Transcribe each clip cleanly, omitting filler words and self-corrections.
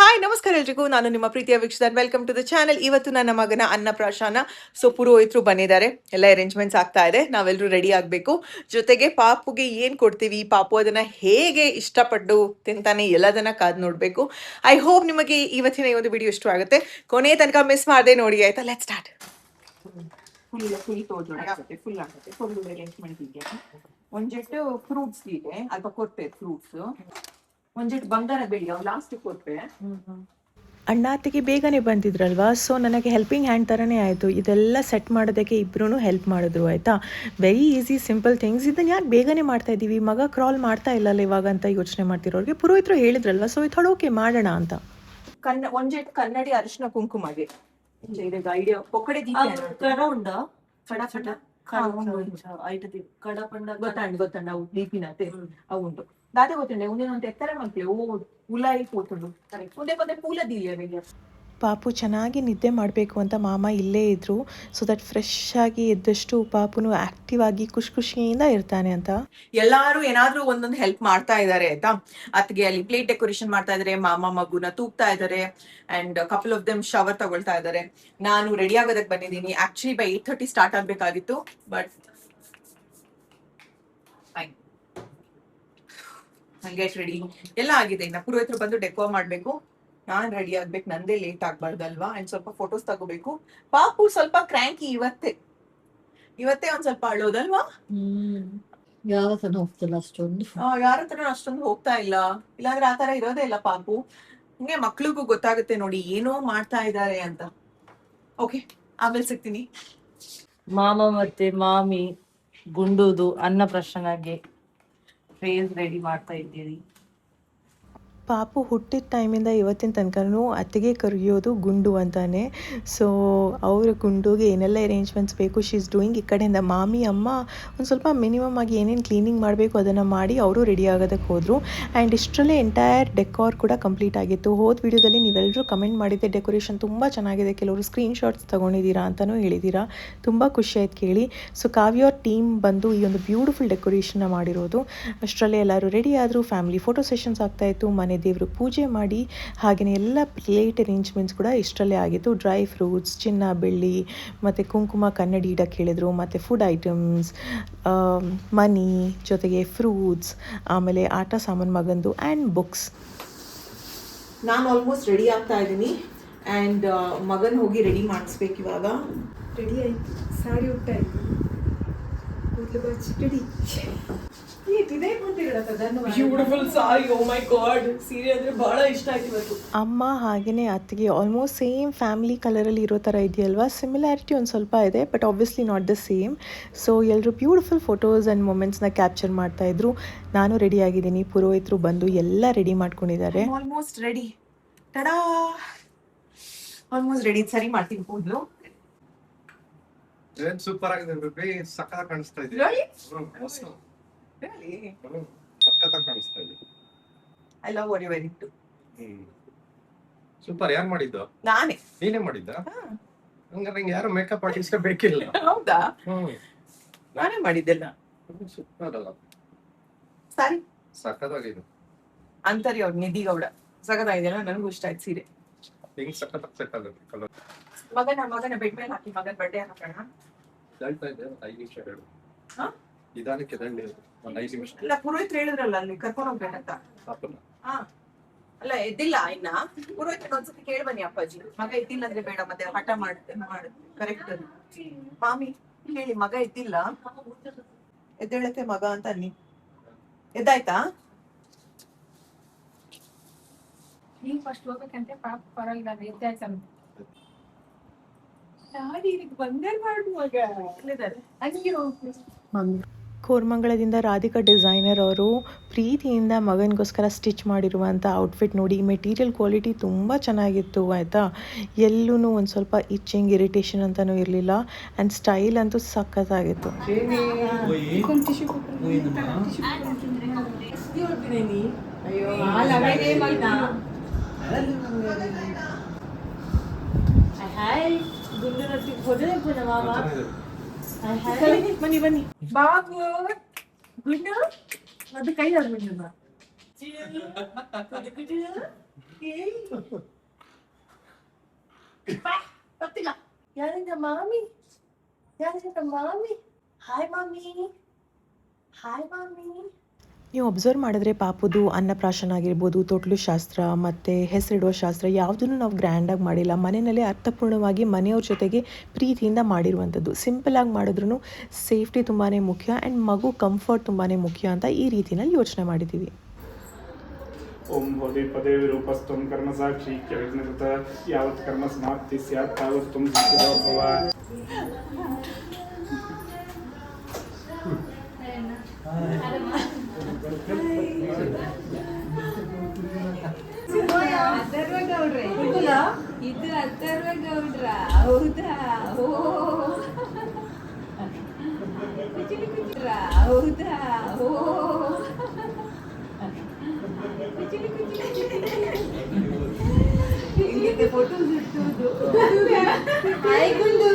Hi ನಮಸ್ಕಾರ ಎಲ್ರಿಗೂ, ನಾನು ನಿಮ್ಮ ಪ್ರೀತಿಯ ವೀಕ್ಷಕ. Welcome to the channel. ಇವತ್ತು ನನ್ನ ಮಗನ ಅನ್ನಪ್ರಾಶನ. ಸೊ ಪುರೋಹಿತರು ಬಂದಿದ್ದಾರೆ, ಎಲ್ಲ ಅರೇಂಜ್ಮೆಂಟ್ಸ್ ಆಗ್ತಾ ಇದೆ, ನಾವೆಲ್ಲರೂ ರೆಡಿ ಆಗಬೇಕು. ಜೊತೆಗೆ ಪಾಪುಗೆ ಏನು ಕೊಡ್ತೀವಿ, ಪಾಪು ಅದನ್ನು ಹೇಗೆ ಇಷ್ಟಪಟ್ಟು ತಿಂತಾನೆ ಎಲ್ಲದನ್ನ ಕಾದು ನೋಡಬೇಕು. ಐ ಹೋಪ್ ನಿಮಗೆ ಇವತ್ತಿನ ಈ ಒಂದು ವಿಡಿಯೋ ಇಷ್ಟ ಆಗುತ್ತೆ. ಕೊನೆ ತನಕ ಮಿಸ್ ಮಾಡದೆ ನೋಡಿ, ಆಯ್ತಾ? Let start. ಫುಲ್ ಆಗುತ್ತೆ ಫುಲ್ ಅರೇಂಜ್ಮೆಂಟ್ ಇದೆ. ಒಂಜೆಟ್ಟು ಫ್ರೂಟ್ಸ್ ಇದೆ, ಅಲ್ಪ ಕೊಡ್ತೇವೆ ಫ್ರೂಟ್ಸ್. ಒಂಜಿಟ್ಟು ಬಂಗಾರ ಬೆಳಿ ಲಾಸ್ಟ್ ಕೊಟ್ಟೆ. ಅಣ್ಣಾತಿಗೆ ಬೇಗನೆ ಬಂದಿದ್ರಲ್ವಾ, ಸೊ ನನಗೆ ಹೆಲ್ಪಿಂಗ್ ಹ್ಯಾಂಡ್ ಥರನೇ ಆಯಿತು. ಇದೆಲ್ಲ ಸೆಟ್ ಮಾಡೋದಕ್ಕೆ ಇಬ್ಬರೂ ಹೆಲ್ಪ್ ಮಾಡಿದ್ರು, ಆಯಿತಾ. Very easy simple things. ಇದನ್ನು ಯಾಕೆ ಬೇಗನೆ ಮಾಡ್ತಾ ಇದ್ದೀವಿ, ಮಗ ಕ್ರಾಲ್ ಮಾಡ್ತಾ ಇಲ್ಲಲ್ಲ ಇವಾಗ ಅಂತ ಯೋಚನೆ ಮಾಡ್ತಿರೋರಿಗೆ ಪುರೋಹಿತರು ಹೇಳಿದ್ರಲ್ವಾ, ಸೊ ಇದು ಓಕೆ ಮಾಡೋಣ ಅಂತ. ಒಂಜೆಟ್ಟು ಕನ್ನಡಿ ಅರಿಶಿನ ಕುಂಕುಮಗೆ ಐಡಿಯಾ ಪೊಕ್ಕಡೆ ಕಡ ಉಂಡ ಕಡ ಕಡ ಗೊತ್ತಂಡ ಅವು ದೀಪಿನತೆ ಅವು ಉಂಟು. ದಾದೆ ಗೊತ್ತಂಡೆ ಒಂದೇನೊಂದು ಎತ್ತರ ಮಕ್ಳು ಉಲಾಯಿ ಕೂತುಂಡು ಒಂದೇ ಪದೇ ಪೂಲ ದೀಯ. ಪಾಪು ಚೆನ್ನಾಗಿ ನಿದ್ದೆ ಮಾಡಬೇಕು ಅಂತ ಮಾಮ ಇಲ್ಲೇ ಇದ್ದರು, ಸೊ ದಟ್ ಫ್ರೆಶ್ ಆಗಿ ಎದ್ದಷ್ಟು ಪಾಪುನು ಆ್ಯಕ್ಟಿವ್ ಆಗಿ ಖುಷಿಯಿಂದ ಇರ್ತಾನೆ ಅಂತ. ಎಲ್ಲರೂ ಏನಾದ್ರೂ ಒಂದೊಂದು ಹೆಲ್ಪ್ ಮಾಡ್ತಾ ಇದ್ದಾರೆ, ಆಯ್ತಾ. ಅದಕ್ಕೆ ಅಲ್ಲಿ ಪ್ಲೇಟ್ ಡೆಕೋರೇಷನ್ ಮಾಡ್ತಾ ಇದಾರೆ, ಮಾಮ ಮಗುನ ತೂಗ್ತಾ ಇದಾರೆ, and couple of them shower ತಗೊಳ್ತಾ ಇದಾರೆ. ನಾನು ರೆಡಿ ಆಗೋದಕ್ಕೆ ಬಂದಿದ್ದೀನಿ. ಆಕ್ಚುಲಿ ಬೈ 8:30 ಸ್ಟಾರ್ಟ್ ಆಗ್ಬೇಕಾಗಿತ್ತು, ಬಟ್ ಗೆಟ್ ರೆಡಿ ಎಲ್ಲ ಆಗಿದೆ. ಇನ್ನು ಪುರೋಹಿತರು ಬಂದು ಡೆಕೋರ್ ಮಾಡ್ಬೇಕು, ನಾನ್ ರೆಡಿ ಆಗ್ಬೇಕು, ನಂದೇ ಲೇಟ್ ಆಗ್ಬಾರ್ದಲ್ವಾ. ಅಂಡ್ ಸ್ವಲ್ಪ ಫೋಟೋಸ್ ತಗೋಬೇಕು. ಪಾಪು ಸ್ವಲ್ಪ ಕ್ರ್ಯಾಂಕಿ ಇವತ್ತೇ ಒಂದ್ ಸ್ವಲ್ಪ ಅಳೋದಲ್ವಾ. ಯಾರ ಹತ್ರ ಹೋಗ್ತಿಲ್ಲ ಅಷ್ಟೊಂದು, ಯಾರ ಹತ್ರ ಅಷ್ಟೊಂದು ಹೋಗ್ತಾ ಇಲ್ಲ, ಇಲ್ಲಾಂದ್ರೆ ಆತರ ಇರೋದೇ ಇಲ್ಲ ಪಾಪು. ಹಿಂಗೆ ಮಕ್ಳಿಗೂ ಗೊತ್ತಾಗುತ್ತೆ ನೋಡಿ ಏನೋ ಮಾಡ್ತಾ ಇದ್ದಾರೆ ಅಂತ. ಓಕೆ, ಆಮೇಲೆ ಸಿಗ್ತೀನಿ. ಮಾಮ ಮತ್ತೆ ಮಾಮಿ ಗುಂಡುದು ಅನ್ನಪ್ರಾಶನಗೆ ಫೇಸ್ ರೆಡಿ ಮಾಡ್ತಾ ಇದ್ದೀರಿ. ಪಾಪು ಹುಟ್ಟಿದ ಟೈಮಿಂದ ಇವತ್ತಿನ ತನಕನೂ ಅತ್ತಿಗೆ ಕರೆಯೋದು ಗುಂಡು ಅಂತಾನೆ. ಸೊ ಅವರ ಗುಂಡುಗೆ ಏನೆಲ್ಲ ಅರೇಂಜ್ಮೆಂಟ್ಸ್ ಬೇಕು ಶಿ ಈಸ್ ಡೂಯಿಂಗ್. ಈ ಕಡೆಯಿಂದ ಮಾಮಿ ಅಮ್ಮ ಒಂದು ಸ್ವಲ್ಪ ಮಿನಿಮಮ್ ಆಗಿ ಏನೇನು ಕ್ಲೀನಿಂಗ್ ಮಾಡಬೇಕು ಅದನ್ನು ಮಾಡಿ ಅವರು ರೆಡಿ ಆಗೋದಕ್ಕೆ ಹೋದರು. ಆ್ಯಂಡ್ ಇಷ್ಟರಲ್ಲೇ ಎಂಟೈರ್ ಡೆಕೋರ್ ಕೂಡ ಕಂಪ್ಲೀಟ್ ಆಗಿತ್ತು. ಹೋದ ವಿಡಿಯೋದಲ್ಲಿ ನೀವೆಲ್ಲರೂ ಕಮೆಂಟ್ ಮಾಡಿದ್ದೆ ಡೆಕೋರೇಷನ್ ತುಂಬ ಚೆನ್ನಾಗಿದೆ, ಕೆಲವರು ಸ್ಕ್ರೀನ್ಶಾಟ್ಸ್ ತೊಗೊಂಡಿದ್ದೀರಾ ಅಂತಲೂ ಹೇಳಿದ್ದೀರಾ. ತುಂಬ ಖುಷಿ ಆಯ್ತು ಕೇಳಿ. ಸೊ ಕಾವ್ಯ ಟೀಮ್ ಬಂದು ಈ ಒಂದು ಬ್ಯೂಟಿಫುಲ್ ಡೆಕೋರೇಷನ್ನ ಮಾಡಿರೋದು. ಅಷ್ಟರಲ್ಲೇ ಎಲ್ಲರೂ ರೆಡಿ ಆದರು, ಫ್ಯಾಮಿಲಿ ಫೋಟೋ ಸೆಷನ್ಸ್ ಆಗ್ತಾಯಿತ್ತು, ಮನೆ ದೇವರು ಪೂಜೆ ಮಾಡಿ, ಹಾಗೆಯೇ ಎಲ್ಲ ಪ್ಲೇಟ್ ಅರೇಂಜ್ಮೆಂಟ್ಸ್ ಕೂಡ ಇಷ್ಟರಲ್ಲೇ ಆಗಿತ್ತು. ಡ್ರೈ ಫ್ರೂಟ್ಸ್, ಚಿನ್ನ ಬೆಳ್ಳಿ ಮತ್ತು ಕುಂಕುಮ ಕನ್ನಡಿ ಇಡಕ್ಕೆ ಹೇಳಿದರು, ಮತ್ತು ಫುಡ್ ಐಟಮ್ಸ್, ಮನಿ, ಜೊತೆಗೆ ಫ್ರೂಟ್ಸ್, ಆಮೇಲೆ ಆಟ ಸಾಮಾನು ಮಗಂದು ಆ್ಯಂಡ್ ಬುಕ್ಸ್. ನಾನು ಆಲ್ಮೋಸ್ಟ್ ರೆಡಿ ಆಗ್ತಾ ಇದ್ದೀನಿ. ಆ್ಯಂಡ್ ಮಗನ್ ಹೋಗಿ ರೆಡಿ ಮಾಡಿಸ್ಬೇಕು ಇವಾಗ. ರೆಡಿ ಆಯ್ತು, ಸಾರಿ ಉಟ್ಟಾಯ್ತು, ಕೂದಲು ಬಚ್ಚಿ ರೆಡಿ. ಬ್ಯೂಟಿಫುಲ್ ಸಾರಿ, ಓ ಮೈ ಗಾಡ್, ಸೀರೆ ಅಂದ್ರೆ ಬಹಳ ಇಷ್ಟ ಆಯ್ತು ಇವತ್ತು. ಅಮ್ಮ ಹಾಗೆಯೇ ಅತ್ತಿಗೆ ಆಲ್ಮೋಸ್ಟ್ ಸೇಮ್ ಫ್ಯಾಮಿಲಿ ಕಲರಲ್ಲಿ ಇರೋ ಥರ ಇದೆಯಲ್ವಾ, ಸಿಮಿಲಾರಿಟಿ ಒಂದು ಸ್ವಲ್ಪ ಇದೆ, but obviously not the same. So ಎಲ್ಲರೂ ಬ್ಯೂಟಿಫುಲ್ ಫೋಟೋಸ್ ಆ್ಯಂಡ್ ಮೊಮೆಂಟ್ಸ್ನ ಕ್ಯಾಪ್ಚರ್ ಮಾಡ್ತಾಯಿದ್ರು. ನಾನು ರೆಡಿ ಆಗಿದ್ದೀನಿ, ಪುರೋಹಿತರು ಬಂದು ಎಲ್ಲ ರೆಡಿ ಮಾಡ್ಕೊಂಡಿದ್ದಾರೆ. Almost ready, ta-da, almost ready. ಸರಿ ಮಾಡ್ತೀನಿ ಕೂದಲು. ಸೂಪರ್ ಆಗಿದೆ, ಸಕ್ಕತ್ತಾಗಿ ಕಾಣಿಸ್ತಾ ಇದೆ. ಸಕ್ಕತ್ತಾಗಿ ಕಾಣಿಸ್ತಾ ಇದೆ. I love what you very too. Super. ಯಾರು ಮಾಡಿದ್ದು? ನಾನೇ. ನೀನೇ ಮಾಡಿದ್ದ? ಹಂಗಾರೆ ನಂಗೆ ಯಾರು ಮೇಕಪ್ ಆರ್ಟಿಸ್ಟ್ ಬೇಕಿಲ್ಲ. ಹೌದಾ? ನಾನೇ ಮಾಡಿದ್ದೆಲ್ಲ. ಸೂಪರ್ ಅಲ್ಲ? ಸರಿ, ಸಕ್ಕತ್ತಾಗಿದೆ. ಅಂತರಿ ಅವ್ರು ನಿಧಿ ಗೌಡ ಸಖತ್ತಾಗಿದೆಯಲ್ಲ, ನನಗೂ ಇಷ್ಟ ಆಯ್ತು ಸೀರೆ. ಹಿಂಗ್ ಸಕ್ಕತ್ತಾಗಿ ಸೆಟ್ ಆಗುತ್ತೆ ಕಲರ್. ಮಗನ ಬೆಡ್ ಮೇಲೆ ಹಾಕಿ, ಮಗನ ಬರ್ಡೇ ಹಾಕೋಣ. ಹೇಳ್ತಾ ಇದ್ದೆ, 5 ನಿಮಿಷ ಹೇಳು. ನಿಧಾನಕ್ಕೆ ದಂಡಿ, ಒಂದು 5 ನಿಮಿಷ. ಇಲ್ಲ, ಪುರೋಹಿತರು ಹೇಳಿದ್ರಲ್ಲ ಅಲ್ಲಿ ಕರ್ಕೊಂಡು ಹೋಗ್ಬೇಕಂತ. ಅಲ್ಲ ಎದ್ದಿಲ್ಲ ಇನ್ನ. ಪುರೋಹಿತರು ಒಂದ್ಸತಿ ಕೇಳಿ ಬನ್ನಿ ಅಪ್ಪಾಜಿ, ಮಗ ಎದ್ದಿಲ್ಲ ಅಂದ್ರೆ ಬೇಡ, ಮತ್ತೆ ಹಠ ಮಾಡು. ಕರೆಕ್ಟ್ ಮಾಮಿ ಹೇಳಿ, ಮಗ ಎದ್ದಿಲ್ಲ, ಎದ್ದೇಳತ್ತೆ ಮಗ ಅಂತ ಅನ್ನಿ. ಎದ್ದಾಯ್ತಾ? ನೀನ್ ಫಸ್ಟ್ ಹೋಗ್ಬೇಕಂತೆ, ಪಾಪ ಪರವಾಗಿಲ್ಲ ಎದ್ದಾಯ್ತು. ಬಂದೇ ಮಾಡು ಮಗ ಹಂಗೆ ಹೋಗ್ಬೇಕು. ಕೋರ್ಮಂಗಳದಿಂದ ರಾಧಿಕಾ ಡಿಸೈನರ್ ಅವರು ಪ್ರೀತಿಯಿಂದ ಮಗನಿಗೋಸ್ಕರ ಸ್ಟಿಚ್ ಮಾಡಿರುವಂಥ ಔಟ್ಫಿಟ್ ನೋಡಿ. ಮೆಟೀರಿಯಲ್ ಕ್ವಾಲಿಟಿ ತುಂಬ ಚೆನ್ನಾಗಿತ್ತು, ಆಯಿತಾ. ಎಲ್ಲೂ ಒಂದು ಸ್ವಲ್ಪ ಇಚ್ಚಿಂಗ್ ಇರಿಟೇಷನ್ ಅಂತಲೂ ಇರಲಿಲ್ಲ. ಆ್ಯಂಡ್ ಸ್ಟೈಲ್ ಅಂತೂ ಸಖತ್ತಾಗಿತ್ತು. ಬನ್ನಿ ಬಾಬು, ಗುಂಡು ಅದು ಕೈ ಗೊತ್ತಿಲ್ಲ. ಯಾರಿಂದ ಮಾಮಿ? ಯಾರಿಂದ ಮಾಮಿ? ಹಾಯ್ ಮಾಮಿ. ಹಾಯ್ ಮಾಮಿ. ನೀವು ಅಬ್ಸರ್ವ್ ಮಾಡಿದ್ರೆ ಪಾಪುದು ಅನ್ನಪ್ರಾಶನ ಆಗಿರ್ಬೋದು, ತೊಟ್ಲು ಶಾಸ್ತ್ರ ಮತ್ತು ಹೆಸರಿಡುವ ಶಾಸ್ತ್ರ ಯಾವುದನ್ನು ನಾವು ಗ್ರ್ಯಾಂಡಾಗಿ ಮಾಡಿಲ್ಲ. ಮನೆಯಲ್ಲೇ ಅರ್ಥಪೂರ್ಣವಾಗಿ ಮನೆಯವ್ರ ಜೊತೆಗೆ ಪ್ರೀತಿಯಿಂದ ಮಾಡಿರುವಂಥದ್ದು. ಸಿಂಪಲಾಗಿ ಮಾಡಿದ್ರೂ ಸೇಫ್ಟಿ ತುಂಬಾ ಮುಖ್ಯ ಆ್ಯಂಡ್ ಮಗು ಕಂಫರ್ಟ್ ತುಂಬಾ ಮುಖ್ಯ ಅಂತ ಈ ರೀತಿಯಲ್ಲಿ ಯೋಚನೆ ಮಾಡಿದ್ದೀವಿ. ಓಂ ಭೋದೆ ಪದೇ ವಿರೂಪಸ್ತಂ ಕರ್ಮ ಸಾಕ್ಷಿ ವಿಘ್ನಕೃತ ಯಾವತ್ ಕರ್ಮ ಸಮಾಪ್ತಿ ಸ್ಯಾತ್ ತಾವತ್ ತುಂ ಸುಖಿನೋ ಭವ. ಅಥರ್ವ ಗೌಡ್ರೆ ಇದು ಅಥರ್ವ ಗೌಡ್ರ ಹೌದಾ? ಓ ಹೌದಾ? ಓ ಫೋಟೋ ಬಿಟ್ಟುದು. ಹಾಯ್ ಗುಂಡು.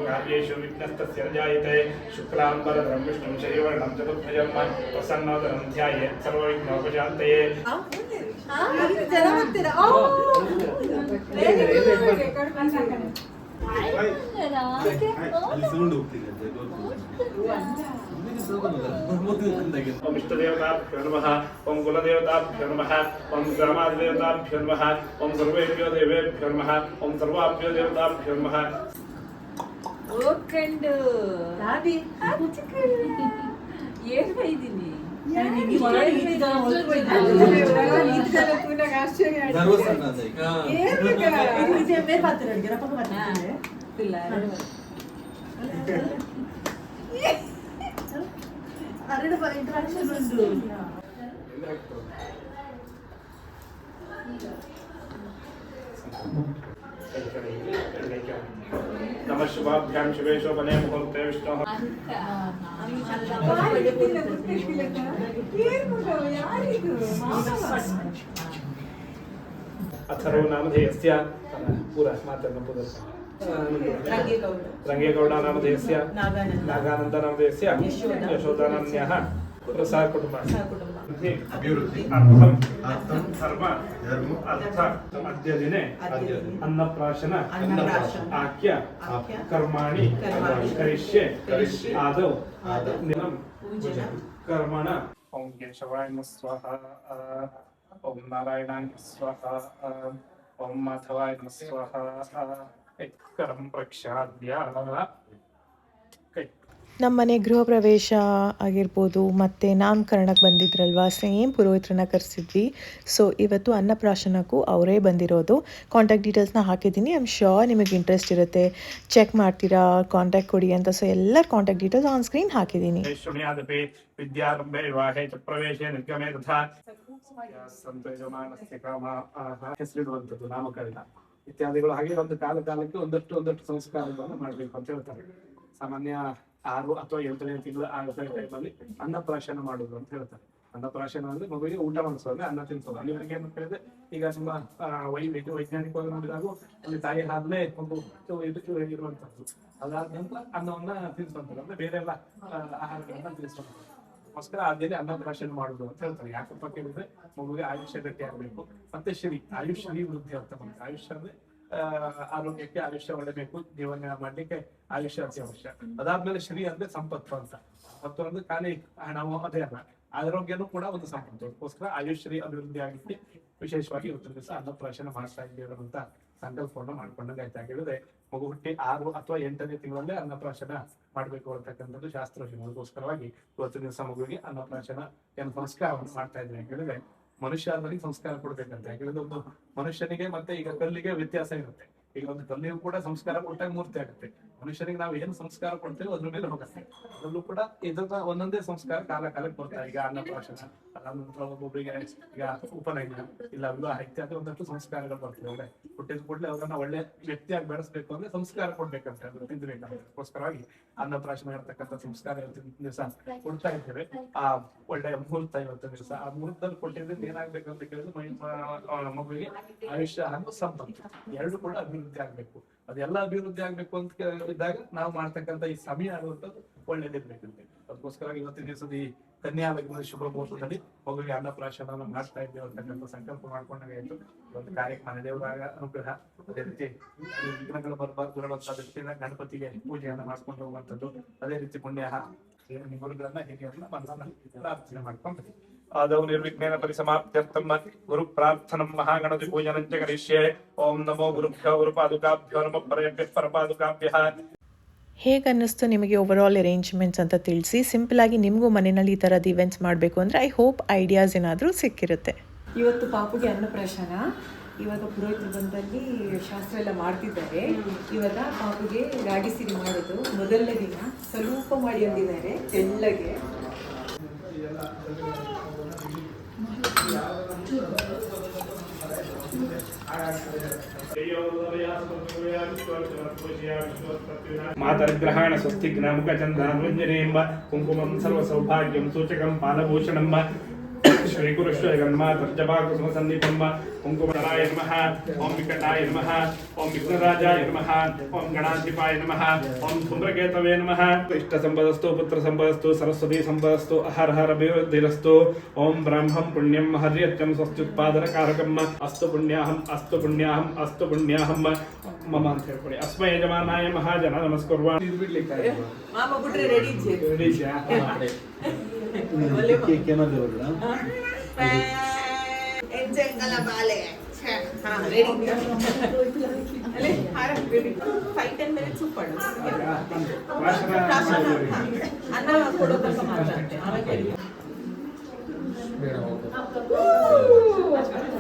ಕಾರ್ಯೇಷು ವಿಘ್ನಸ್ತಸ್ಯ ನ ಜಾಯತೆ ಶುಕ್ಲಾಂಬರಧರಂ ವಿಷ್ಣುಂ ಶಶಿವರ್ಣಂ ಚತುರ್ಭುಜಂ ಪ್ರಸನ್ನವದನಂ ಧ್ಯಾಯೇತ್ ಸರ್ವವಿಘ್ನೋಪಶಾಂತಯೇ. ಓಂ ಇಷ್ಟದೇವತಾಭ್ಯೋ ನಮಃ, ಓಂ ಕುಲದೇವತಾಭ್ಯೋ ನಮಃ, ಓಂ ಗ್ರಾಮಾಧಿದೇವತಾಭ್ಯೋ ನಮಃ, ಓಂ ಸರ್ವೇಭ್ಯೋ ದೇವೇಭ್ಯೋ ನಮಃ, ಓಂ ಸರ್ವಾಭ್ಯೋ ದೇವತಾಭ್ಯೋ ನಮಃ. ಹೋಗ್ಕಂಡು ಏನ್ ಬೈದೀನಿ? ನಮಃ ಶುಭಾಭ್ಯಾಂ ಶಿವೇ ಶೋಭನೆ ಮುಹೂರ್ತೆ ವಿಷ್ಣು. ಅಥರ್ವ ನಾಮಧೇಯಸ್ಯ ಪೂರ ಮಾತನ್ನ ಪೂರ ರಂಗೇಗೌಡ ನಾಮಧೇಯಸ್ಯ ನಾಗಾನಂದ ನಾಮಧೇಯಸ್ಯ ಯಶೋದಾನನ್ಯಃ ಸಹ ಕುಟುಂಬ ಅಭಿವೃದ್ಧಿ ಅರ್ಥಂ ಧರ್ಮ ಅರ್ಥ ಅದ್ಯ ದಿನೆ ಅನ್ನಪ್ರಾಶನ ಆಖ್ಯ ಕರ್ಮಾಣಿ ಕರಿಷ್ಯೆ ಆದೌ ದಿನಂ ಕರ್ಮಣ. ಓಂ ಕೇಶವಾಯ ನಮಃ ಸ್ವಾಹ, ಓಂ ನಾರಾಯಣಾಯ ನಮಃ ಸ್ವಾಹ, ಓಂ ಮಾಧವಾಯ ನಮಃ ಸ್ವಾಹ. ಕರಂ ಪ್ರಕ್ಷಾಲ್ಯ. ನಮ್ಮ ಮನೆ ಗೃಹ ಪ್ರವೇಶ ಆಗಿರ್ಬೋದು ಮತ್ತು ನಾಮಕರಣಕ್ಕೆ ಬಂದಿದ್ರಲ್ವ, ಸೇಮ್ ಪುರೋಹಿತರನ್ನ ಕರೆಸಿದ್ವಿ. ಸೊ ಇವತ್ತು ಅನ್ನಪ್ರಾಶನಕ್ಕೂ ಅವರೇ ಬಂದಿರೋದು. ಕಾಂಟ್ಯಾಕ್ಟ್ ಡೀಟೇಲ್ಸ್ನ ಹಾಕಿದ್ದೀನಿ. ಐ ಆಮ್ ಶ್ಯೂರ್ ನಿಮಗೆ ಇಂಟ್ರೆಸ್ಟ್ ಇರುತ್ತೆ, ಚೆಕ್ ಮಾಡ್ತೀರಾ, ಕಾಂಟ್ಯಾಕ್ಟ್ ಕೊಡಿ ಅಂತ. ಸೊ ಎಲ್ಲ ಕಾಂಟ್ಯಾಕ್ಟ್ ಡೀಟೇಲ್ಸ್ ಆನ್ ಸ್ಕ್ರೀನ್ ಹಾಕಿದ್ದೀನಿ. ಶೃಣ್ಯಾದಪಿ ವಿದ್ಯಾರಂಭೆ ವಿವಾಹೇ ಚ ಪ್ರವೇಶೇ ನಿರ್ಗಮೇ ತಥಾ ಸಂತೋಷಮಾನಸ್ಯ ಕಾಮಾಃ. ಹೆಸರಿಡುವಂಥದ್ದು, ನಾಮಕರಣ ಇತ್ಯಾದಿಗಳು. ಹಾಗೆ ಒಂದು ಕಾಲಕ್ಕೆ ಒಂದಷ್ಟು ಸಂಸ್ಕಾರಗಳನ್ನು ಮಾಡಬೇಕು ಅಂತ ಹೇಳ್ತಾರೆ. ಸಾಮಾನ್ಯ 6 ಅಥವಾ 8ನೇ ತಿಂಗಳ ಟೈಮಲ್ಲಿ ಅನ್ನಪ್ರಾಶನ ಮಾಡುದು ಅಂತ ಹೇಳ್ತಾರೆ. ಅನ್ನಪ್ರಾಶನ ಅಂದ್ರೆ ಮಗುವಿಗೆ ಊಟ ಮಾಡಿಸೋದ್ರೆ ಅನ್ನ ತಿನ್ಸೋದು. ಅಲ್ಲಿವರೆಗೆ ಏನು ಹೇಳಿದ್ರೆ ಈಗ ನಿಮ್ಮ ವೈಜ್ಞಾನಿಕವಾಗಿ ನೋಡಿದಾಗ ಅಲ್ಲಿ ತಾಯಿ ಹಾಲೇ ಒಂದು ಇರುವಂತದ್ದು. ಅದಾದ ನಂತರ ಅನ್ನವನ್ನ ತಿನ್ಸುವಂಥದ್ದು, ಅಂದ್ರೆ ಬೇರೆ ಎಲ್ಲ ಆಹಾರಗಳನ್ನ ತಿನ್ಸುವಂಥದ್ದು. ಅದಕ್ಕೋಸ್ಕರ ಆದ್ಮೇಲೆ ಅನ್ನಪ್ರಾಶನ ಮಾಡುದು ಅಂತ ಹೇಳ್ತಾರೆ. ಯಾಕಪ್ಪ ಕೇಳಿದ್ರೆ ಮಗುವಿಗೆ ಆಯುಷ್ಯ ಗಟ್ಟಿ ಆಗ್ಬೇಕು, ಮತ್ತೆ ಆಯುಷ್ಯ ವೃದ್ಧಿ ಅಂತ ಬರುತ್ತೆ. ಆಯುಷ್ಯ ಅಂದ್ರೆ ಆರೋಗ್ಯಕ್ಕೆ ಆಯುಷ್ಯ ಒಳ್ಳೆಬೇಕು, ಜೀವನ ಮಾಡ್ಲಿಕ್ಕೆ ಆಯುಷ್ಯ ಅತ್ಯವಶ್ಯ. ಅದಾದ್ಮೇಲೆ ಶ್ರೀ ಅಂದ್ರೆ ಸಂಪತ್ತು ಅಂತ. ಸಂಪತ್ತು ಅಂದ್ರೆ ಖಾಲಿ ಹಣವು ಅದೇ ಅಲ್ಲ, ಆರೋಗ್ಯನೂ ಕೂಡ ಒಂದು ಸಂಪತ್ತು. ಅದಕ್ಕೋಸ್ಕರ ಆಯುಷ್ಯ ಅಭಿವೃದ್ಧಿ ಆಗಲಿಕ್ಕೆ ವಿಶೇಷವಾಗಿ ಇವತ್ತಿನ ದಿವಸ ಅನ್ನಪ್ರಾಶನ ಮಾಡ್ತಾ ಇದ್ದೇವೆ ಅಂತ ಸಂಕಲ್ಪವನ್ನು ಮಾಡ್ಕೊಂಡಂಗೆ ಆಯ್ತಾ. ಹೇಳಿದ್ರೆ ಮಗು ಹುಟ್ಟಿ 6 ಅಥವಾ 8ನೇ ತಿಂಗಳಲ್ಲೇ ಅನ್ನಪ್ರಾಶನ ಮಾಡ್ಬೇಕು ಅಂತಕ್ಕಂಥದ್ದು ಶಾಸ್ತ್ರ. ಅದಕ್ಕೋಸ್ಕರವಾಗಿ ಇವತ್ತಿನ ದಿವಸ ಮಗುವಿಗೆ ಅನ್ನಪ್ರಾಶನ ಸಂಸ್ಕಾರವನ್ನು ಮಾಡ್ತಾ ಇದ್ದೇವೆ. ಹೇಳಿದ್ರೆ ಮನುಷ್ಯ ಅದರಿಗೆ ಸಂಸ್ಕಾರ ಕೊಡ್ಬೇಕಂತ. ಯಾಕಂದ್ರೆ ಒಂದು ಮನುಷ್ಯನಿಗೆ ಮತ್ತೆ ಈಗ ಕಲ್ಲಿಗೆ ವ್ಯತ್ಯಾಸ ಇರುತ್ತೆ. ಈಗ ಒಂದು ಕಲ್ಲಿಗೂ ಕೂಡ ಸಂಸ್ಕಾರ ಕೊಟ್ಟಾಗ ಮೂರ್ತಿ ಆಗುತ್ತೆ. ಮನುಷ್ಯನಿಗೆ ನಾವು ಏನು ಸಂಸ್ಕಾರ ಕೊಡ್ತೇವೆ ಅದ್ರ ಮೇಲೆ ಹೋಗುತ್ತೆ. ಅದರಲ್ಲೂ ಕೂಡ ಇದನ್ನ ಒಂದೊಂದೇ ಸಂಸ್ಕಾರ ಕಾಲಕ್ಕೆ ಬರ್ತಾರೆ. ಈಗ ಅನ್ನಪ್ರಾಶನ ನಂತರ ಒಬ್ಬೊಬ್ಬರಿಗೆ ಈಗ ಉಪನಯನ ಇಲ್ಲ ವಿವಾಹ ಇತ್ಯಾದಿ ಒಂದಷ್ಟು ಸಂಸ್ಕಾರಗಳು ಬರ್ತದೆ. ಒಳ್ಳೆ ಹುಟ್ಟಿದ ಕೂಡಲೇ ಅವರನ್ನ ಒಳ್ಳೆ ವ್ಯಕ್ತಿಯಾಗಿ ಬೆಳೆಸ್ಬೇಕು ಅಂದ್ರೆ ಸಂಸ್ಕಾರ ಕೊಡ್ಬೇಕಂತ ಅದು ತಿಂದ್ಬೇಕಂತ ಅದಕ್ಕೋಸ್ಕರವಾಗಿ ಅನ್ನಪ್ರಾಶನ ಇರತಕ್ಕಂಥ ಸಂಸ್ಕಾರ ಇವತ್ತಿನ ದಿವಸ ಕೊಡ್ತಾ ಇದ್ದೇವೆ. ಆ ಒಳ್ಳೆಯ ಮುಹೂರ್ತ ಇವತ್ತಿನ ದಿವಸ ಆ ಮುಹೂರ್ತದಲ್ಲಿ ಕೊಟ್ಟಿದ್ರೆ ಏನಾಗ್ಬೇಕು ಅಂತ ಕೇಳಿದ್ರೆ ಮಗುವಿಗೆ ಆಯುಷ್ಯ ಹಾಗೂ ಸಂಪತ್ತು ಎರಡು ಕೂಡ ಅಭಿವೃದ್ಧಿ ಆಗ್ಬೇಕು. ಅದೆಲ್ಲ ಅಭಿವೃದ್ಧಿ ಆಗ್ಬೇಕು ಅಂತ ಇದ್ದಾಗ ನಾವು ಮಾಡ್ತಕ್ಕಂಥ ಈ ಸಮಯ ಆಗುವಂಥದ್ದು ಒಳ್ಳೇದಿರ್ಬೇಕಂತೆ. ಅದಕ್ಕೋಸ್ಕರ ಇವತ್ತಿನ ದಿವಸದ ಈ ಕನ್ಯಾ ಲಗ್ನದ ಶುಭ ಮುಹೂರ್ತದಲ್ಲಿ ಮಗುವಿಗೆ ಅನ್ನಪ್ರಾಶನ ಮಾಡ್ತಾ ಇದ್ದೇವೆ ಅಂತಕ್ಕಂಥ ಸಂಕಲ್ಪ ಮಾಡ್ಕೊಂಡಾಗ ಆಯ್ತು. ಇವತ್ತು ಕಾರ್ಯಕ್ರಮ ಮನೆದೇವರಾಗ ಅನುಗ್ರಹ, ಅದೇ ರೀತಿ ವಿಘ್ನಗಳು ಬರಬಾರ್ದು ಹೇಳುವಂತ ದೃಷ್ಟಿಯಿಂದ ಗಣಪತಿಗೆ ಪೂಜೆಯನ್ನ ಮಾಡ್ಕೊಂಡು ಹೋಗುವಂಥದ್ದು, ಅದೇ ರೀತಿ ಪುಣ್ಯ ಗುರುಗಳನ್ನ ಹಿರಿಯರನ್ನ ಬಂಧನ ಪ್ರಾರ್ಥನೆ ಮಾಡ್ಕೊಂಡು ಆದೌ ನಿರ್ವಿಘ್ನೇನ ಪರಿಸಮಾಪ್ತ್ಯರ್ಥಂ ಗುರು ಪ್ರಾರ್ಥನಂ ಮಹಾಗಣಪತಿ ಪೂಜನಂಚ ಕರಿಷ್ಯೆ. ಓಂ ನಮೋ ಗುರುಭ್ಯೋ ಗುರುಪಾದುಕಾಭ್ಯೋ ನಮಃ ಪರಯಭ್ಯಃ ಪರಪಾದುಕಾಭ್ಯಃ. ಹೇಗೆ ಅನ್ನಿಸ್ತು ನಿಮಗೆ ಓವರಾಲ್ ಅರೇಂಜ್ಮೆಂಟ್ಸ್ ಅಂತ ತಿಳಿಸಿ. ಸಿಂಪಲಾಗಿ ನಿಮಗೂ ಮನೆಯಲ್ಲಿ ಈ ಥರದ್ದು ಇವೆಂಟ್ಸ್ ಮಾಡಬೇಕು ಅಂದರೆ ಐ ಹೋಪ್ ಐಡಿಯಾಸ್ ಏನಾದರೂ ಸಿಕ್ಕಿರುತ್ತೆ. ಇವತ್ತು ಪಾಪುಗೆ ಅನ್ನಪ್ರಾಶನ. ಇವಾಗ ಪುರೋಹಿತರು ಬಂದಲ್ಲಿ ಶಾಸ್ತ್ರ ಎಲ್ಲ ಮಾಡ್ತಿದ್ದಾರೆ. ಇವಾಗ ಪಾಪುಗೆ ರಾಗಿ ಸಿರಿ ಮಾಡೋದು ಮೊದಲನೇ ದಿನ ಸ್ವಲ್ಪ ಮಾಡಿ ಅಂದಿದ್ದಾರೆ ತೆಳ್ಳಗೆ. ಮಾತರ್ಗ್ರಹಣ ಸ್ವಸ್ತಿಗ್ನಾಮುಖ ಚಂದ್ರಾಂಜನೇಂಬ ಕುಂಕುಮಂ ಸರ್ವ ಸೌಭಾಗ್ಯಂ ಸೂಚಕಂ ಪಾಲಭೂಷಣಂಬ ಶ್ರೀ ಗುರುಶ್ರೀ ಗನ್ಮಾತರ್ಜಪಾಕುಸುಮ ಸನ್ನಿಪಂಬ ಕುಂಕುಮರಾಯ ನಮಃ. ಓಂ ವಿಕಟಾಯ ನಮಃ. ಓಂ ವಿಘ್ನರಾಜಾಯ ನಮಃ. ಓಂ ಗಣಾಧಿಪಾಯ ನಮಃ. ಓಂ ಧೂಮ್ರಕೇತವೇ ನಮಃ. ಇಷ್ಟ ಸಂಪದಸ್ತು ಪುತ್ರ ಸಂಪದಸ್ತು ಸರಸ್ವತಿ ಸಂಪದಸ್ತು ಅಹರ ಹರ ಅಭಿವೃದ್ಧಿರಸ್ತು. ಓಂ ಬ್ರಾಹ್ಮಂ ಪುಣ್ಯಂ ಹರ್ಯತ್ಯಂ ಸ್ವಸ್ತ್ಯುತ್ಪಾದನ ಕಾರಕಂ ಅಸ್ತು ಪುಣ್ಯಾಹಂ ಅಸ್ತು ಪುಣ್ಯಾಹಂ ಅಸ್ತು ಪುಣ್ಯಾಹಂ ಮಮ ಅಂತ ಹೇಳ್ಕೊಳ್ಳಿ. ಅಸ್ಮೈ ಯಜಮಾನಾಯ ಮಹಾಜನ ನಮಸ್ಕರ್ವ. ಇದು ಬಿಡ್ಲಿಕ್ಕೆ ಮಾಮ ಬಿಟ್ರೆ ರೆಡಿ ಅನ್ನ ಕೊಡೋ ತನಕ ಮಾತಾಡ್ತೆ.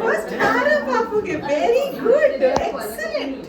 ಫಸ್ಟ್ ಆರ ಪಾಪುಗೆ ವೆರಿ ಗುಡ್ ಎಕ್ಸಲೆಂಟ್.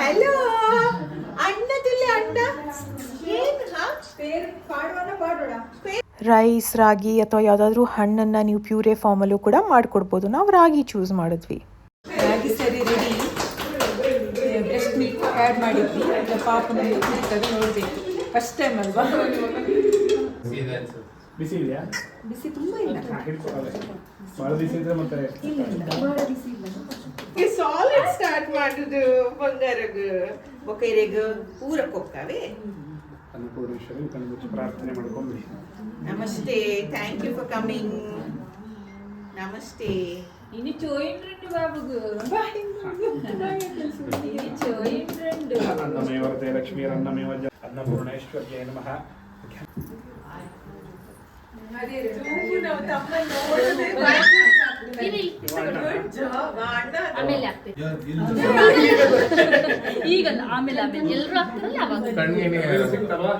ಹಲೋ ಅಣ್ಣ ತುಲ್ಲೆ ಅಣ್ಣ ಏನ್ ರೈಸ್, ರಾಗಿ ಅಥವಾ ಯಾವುದಾದ್ರೂ ಹಣ್ಣನ್ನು ನೀವು ಪ್ಯೂರೇ ಫಾರ್ಮಲ್ಲೂ ಕೂಡ ಮಾಡಿಕೊಡ್ಬೋದು. ನಾವು ರಾಗಿ ಚೂಸ್ ಮಾಡಿದ್ವಿ. ರಾಗಿ ಸರಿ ರೆಡಿ. ಬ್ರೆಸ್ಟ್ ಮಿಲ್ಕ್ ಆ್ಯಡ್ ಮಾಡಿದ್ವಿ. ಪಾಪನ ನೋಡಬೇಕು, ಫಸ್ಟ್ ಟೈಮ್ ಅಲ್ವಾ. ಬಿಸಿ ಇದೆಯಾ? ಬಿಸಿ ತುಂಬ ಇಲ್ಲ. ಬಹಳ ಬಿಸಿ ಇದ್ರೆ ಮತ್ತೆ ಭಾಳ ಬಿಸಿ ಇಲ್ಲ. ಸಾಲಿಡ್ ಸ್ಟಾರ್ಟ್ ಮಾಡುದು ಬಂಗಾರಗ ಬೊಕೈರೆಗ ಪೂರಕ್ಕೆ ಹೋಗ್ತಾವೆ. ಅನ್ನಪೂರ್ಣೇಶ್ವರಿ ಕಣ್ಮುಚ್ಚಿ ಪ್ರಾರ್ಥನೆ ಮಾಡ್ಕೊಂಡ್ಬಿಡಿ. ನಮಸ್ತೆ, ಥ್ಯಾಂಕ್ ಯು ಫಾರ್ ಕಮಿಂಗ್. ನಮಸ್ತೆ. ini coin rendu babugu ini coin rendu ಅನ್ನಮೇವ ವರದೆ ಲಕ್ಷ್ಮೀ ಅನ್ನಮೇವ ಅನ್ನಪೂರ್ಣೇಶ್ವರ್ಯೈ ನಮಃ. ಈಗಲ್ಲ ಆಮೇಲೆ ಎಲ್ಲರೂ ಆಗ್ತಾರಲ್ಲ ಅವಾಗ ಸಿಗ್ತಲ್ವಾ?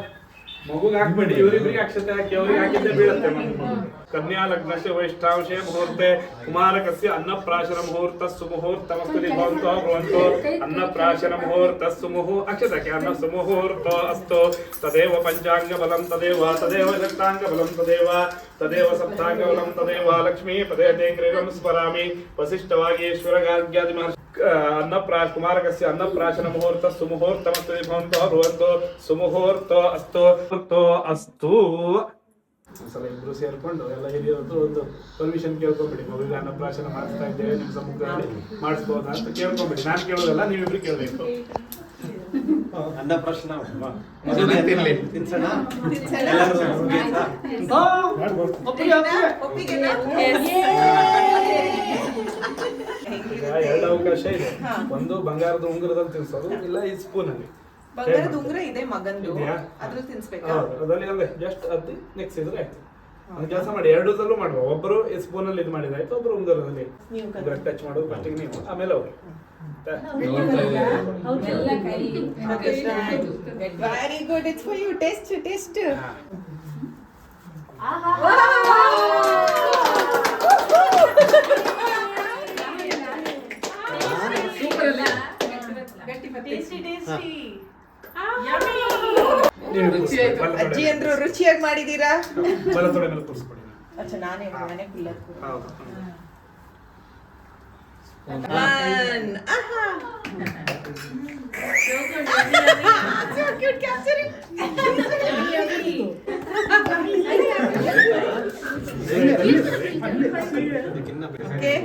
ಮಗುಗೆ ಹಾಕ್ಬೇಡಿ, ಇವರಿಬ್ಬರಿಗೆ ಅಕ್ಷತೆ ಹಾಕಿ ಅವ್ರಿಗೆ ಹಾಕಿದ್ದೆ ಬೀಳತ್ತೆ. ಕನ್ಯಾ ಲಗ್ನಸ್ಯ ವೈಷ್ಠಾಂಶೇ ಮುಹೂರ್ತೆ ಕುಮಾರಕಸ್ಯ ಅನ್ನಪ್ರಾಶನ ಮುಹೂರ್ತ ಸುಮುಹೂರ್ತಮಸ್ತು ಭವಂತೋ ಭವಂತೋ ಅನ್ನಪ್ರಾಶನ ಮುಹೂರ್ತ ಸುಮುಹು ಅಕ್ಷತಕ್ಕೆ ಅನ್ನ ಸುಮುಹೂರ್ತ ಅಸ್ತು. ತದೇವ ಪಂಚಾಂಗ ಬಲಂ ತದೇವ ತದೇವ ಶಕ್ತಾಂಗ ಬಲಂ ತದೇವ ತದೇವ ಸಪ್ತಾಂಗ ಬಲಂ ತದೇವ ಲಕ್ಷ್ಮೀ ಪದೇ ದೇಂಗ್ರೇರಂ ಸ್ಮರಾಮಿ. ವಸಿಷ್ಠವಾಗಿ ಈಶ್ವರಗಾರ್ಗ್ಯಾದಿ ಮಹರ್ಷಿ ಕುಮಾರಕಸ್ಯ ಅನ್ನಪ್ರಾಶನ ಮುಹೂರ್ತ ಸುಮುಹೂರ್ತಮಸ್ತು ಭವಂತೋ ಭವಂತೋ ಸುಮುಹೂರ್ತ ಅಸ್ತು ಅಸ್ತು. ಒಂದ್ಸಲ ಇಬ್ರು ಸೇರ್ಕೊಂಡು ಎಲ್ಲ ಹಿರಿಯರದ್ದು ಒಂದು ಪರ್ಮಿಷನ್ ಕೇಳ್ಕೊಂಬಿಡಿ. ಮಗುವಿಗೆ ಅನ್ನಪ್ರಾಶನ ಮಾಡಿಸ್ತಾ ಇದ್ದೇವೆ, ನಿಮ್ಮ ಸಮ್ಮುಖದಲ್ಲಿ ಮಾಡಿಸ್ಬೋದಾ ಅಂತ ಕೇಳ್ಕೊಂಬಿಡಿ. ನಾನು ಕೇಳೋದಲ್ಲ, ನೀವಿಬ್ರು ಕೇಳಬೇಕು. ಅನ್ನಪ್ರಾಶನ ಎರಡು ಅವಕಾಶ ಇದೆ. ಒಂದು ಬಂಗಾರದ ಉಂಗುರದಲ್ಲಿ ತಿನ್ಸೋದು, ಇಲ್ಲ ಈ ಸ್ಪೂನ್ ಅಲ್ಲಿ. ಬಂಗಾರದ ಉಂಗುರ ಇದೆ ಮಗಂದು, ಇದೆಯಾ? ಅದ್ರಲ್ಲಿ ತಿನ್ಸ್ಬೇಕಾ? ಹೌದು, ಅದರಲ್ಲಿ ಒಂದು ಜಸ್ಟ್ ಅದ್ದಿ ನೆಕ್ಸ್ಟ್ ಇದ್ರೆ ಆಯ್ತು. ಒಂದು ಕೆಲಸ ಮಾಡಿ, ಎರಡು ದಲ್ಲೂ ಮಾಡುವ. ಒಬ್ಬರು ಸ್ಪೂನ್ ಅಲ್ಲಿ ಇದು ಮಾಡಿದಾಯ್ತು, ಒಬ್ಬರು ಉಂಗುರದಲ್ಲಿ ಟಚ್ ಮಾಡೋದು ಫಸ್ಟಿಗೆ ನೀವು, ಆಮೇಲೆ ಅವರು. ಎಲ್ಲ ಕೈ very good, it's for you. Taste taste. ಅಜ್ಜಿ ಅಂದ್ರು ರುಚಿಯಾಗಿ ಮಾಡಿದೀರಾ. ಬಲ ತೊಡೆ ಮೇಲೆ ತೋರಿಸ್ಕೊಡಿ. ಅಚ್ಚಾ, ನಾನೇ ಮನೆ ಕುಲ್ಲ. ಹೌದು. So cute, capture it. Okay,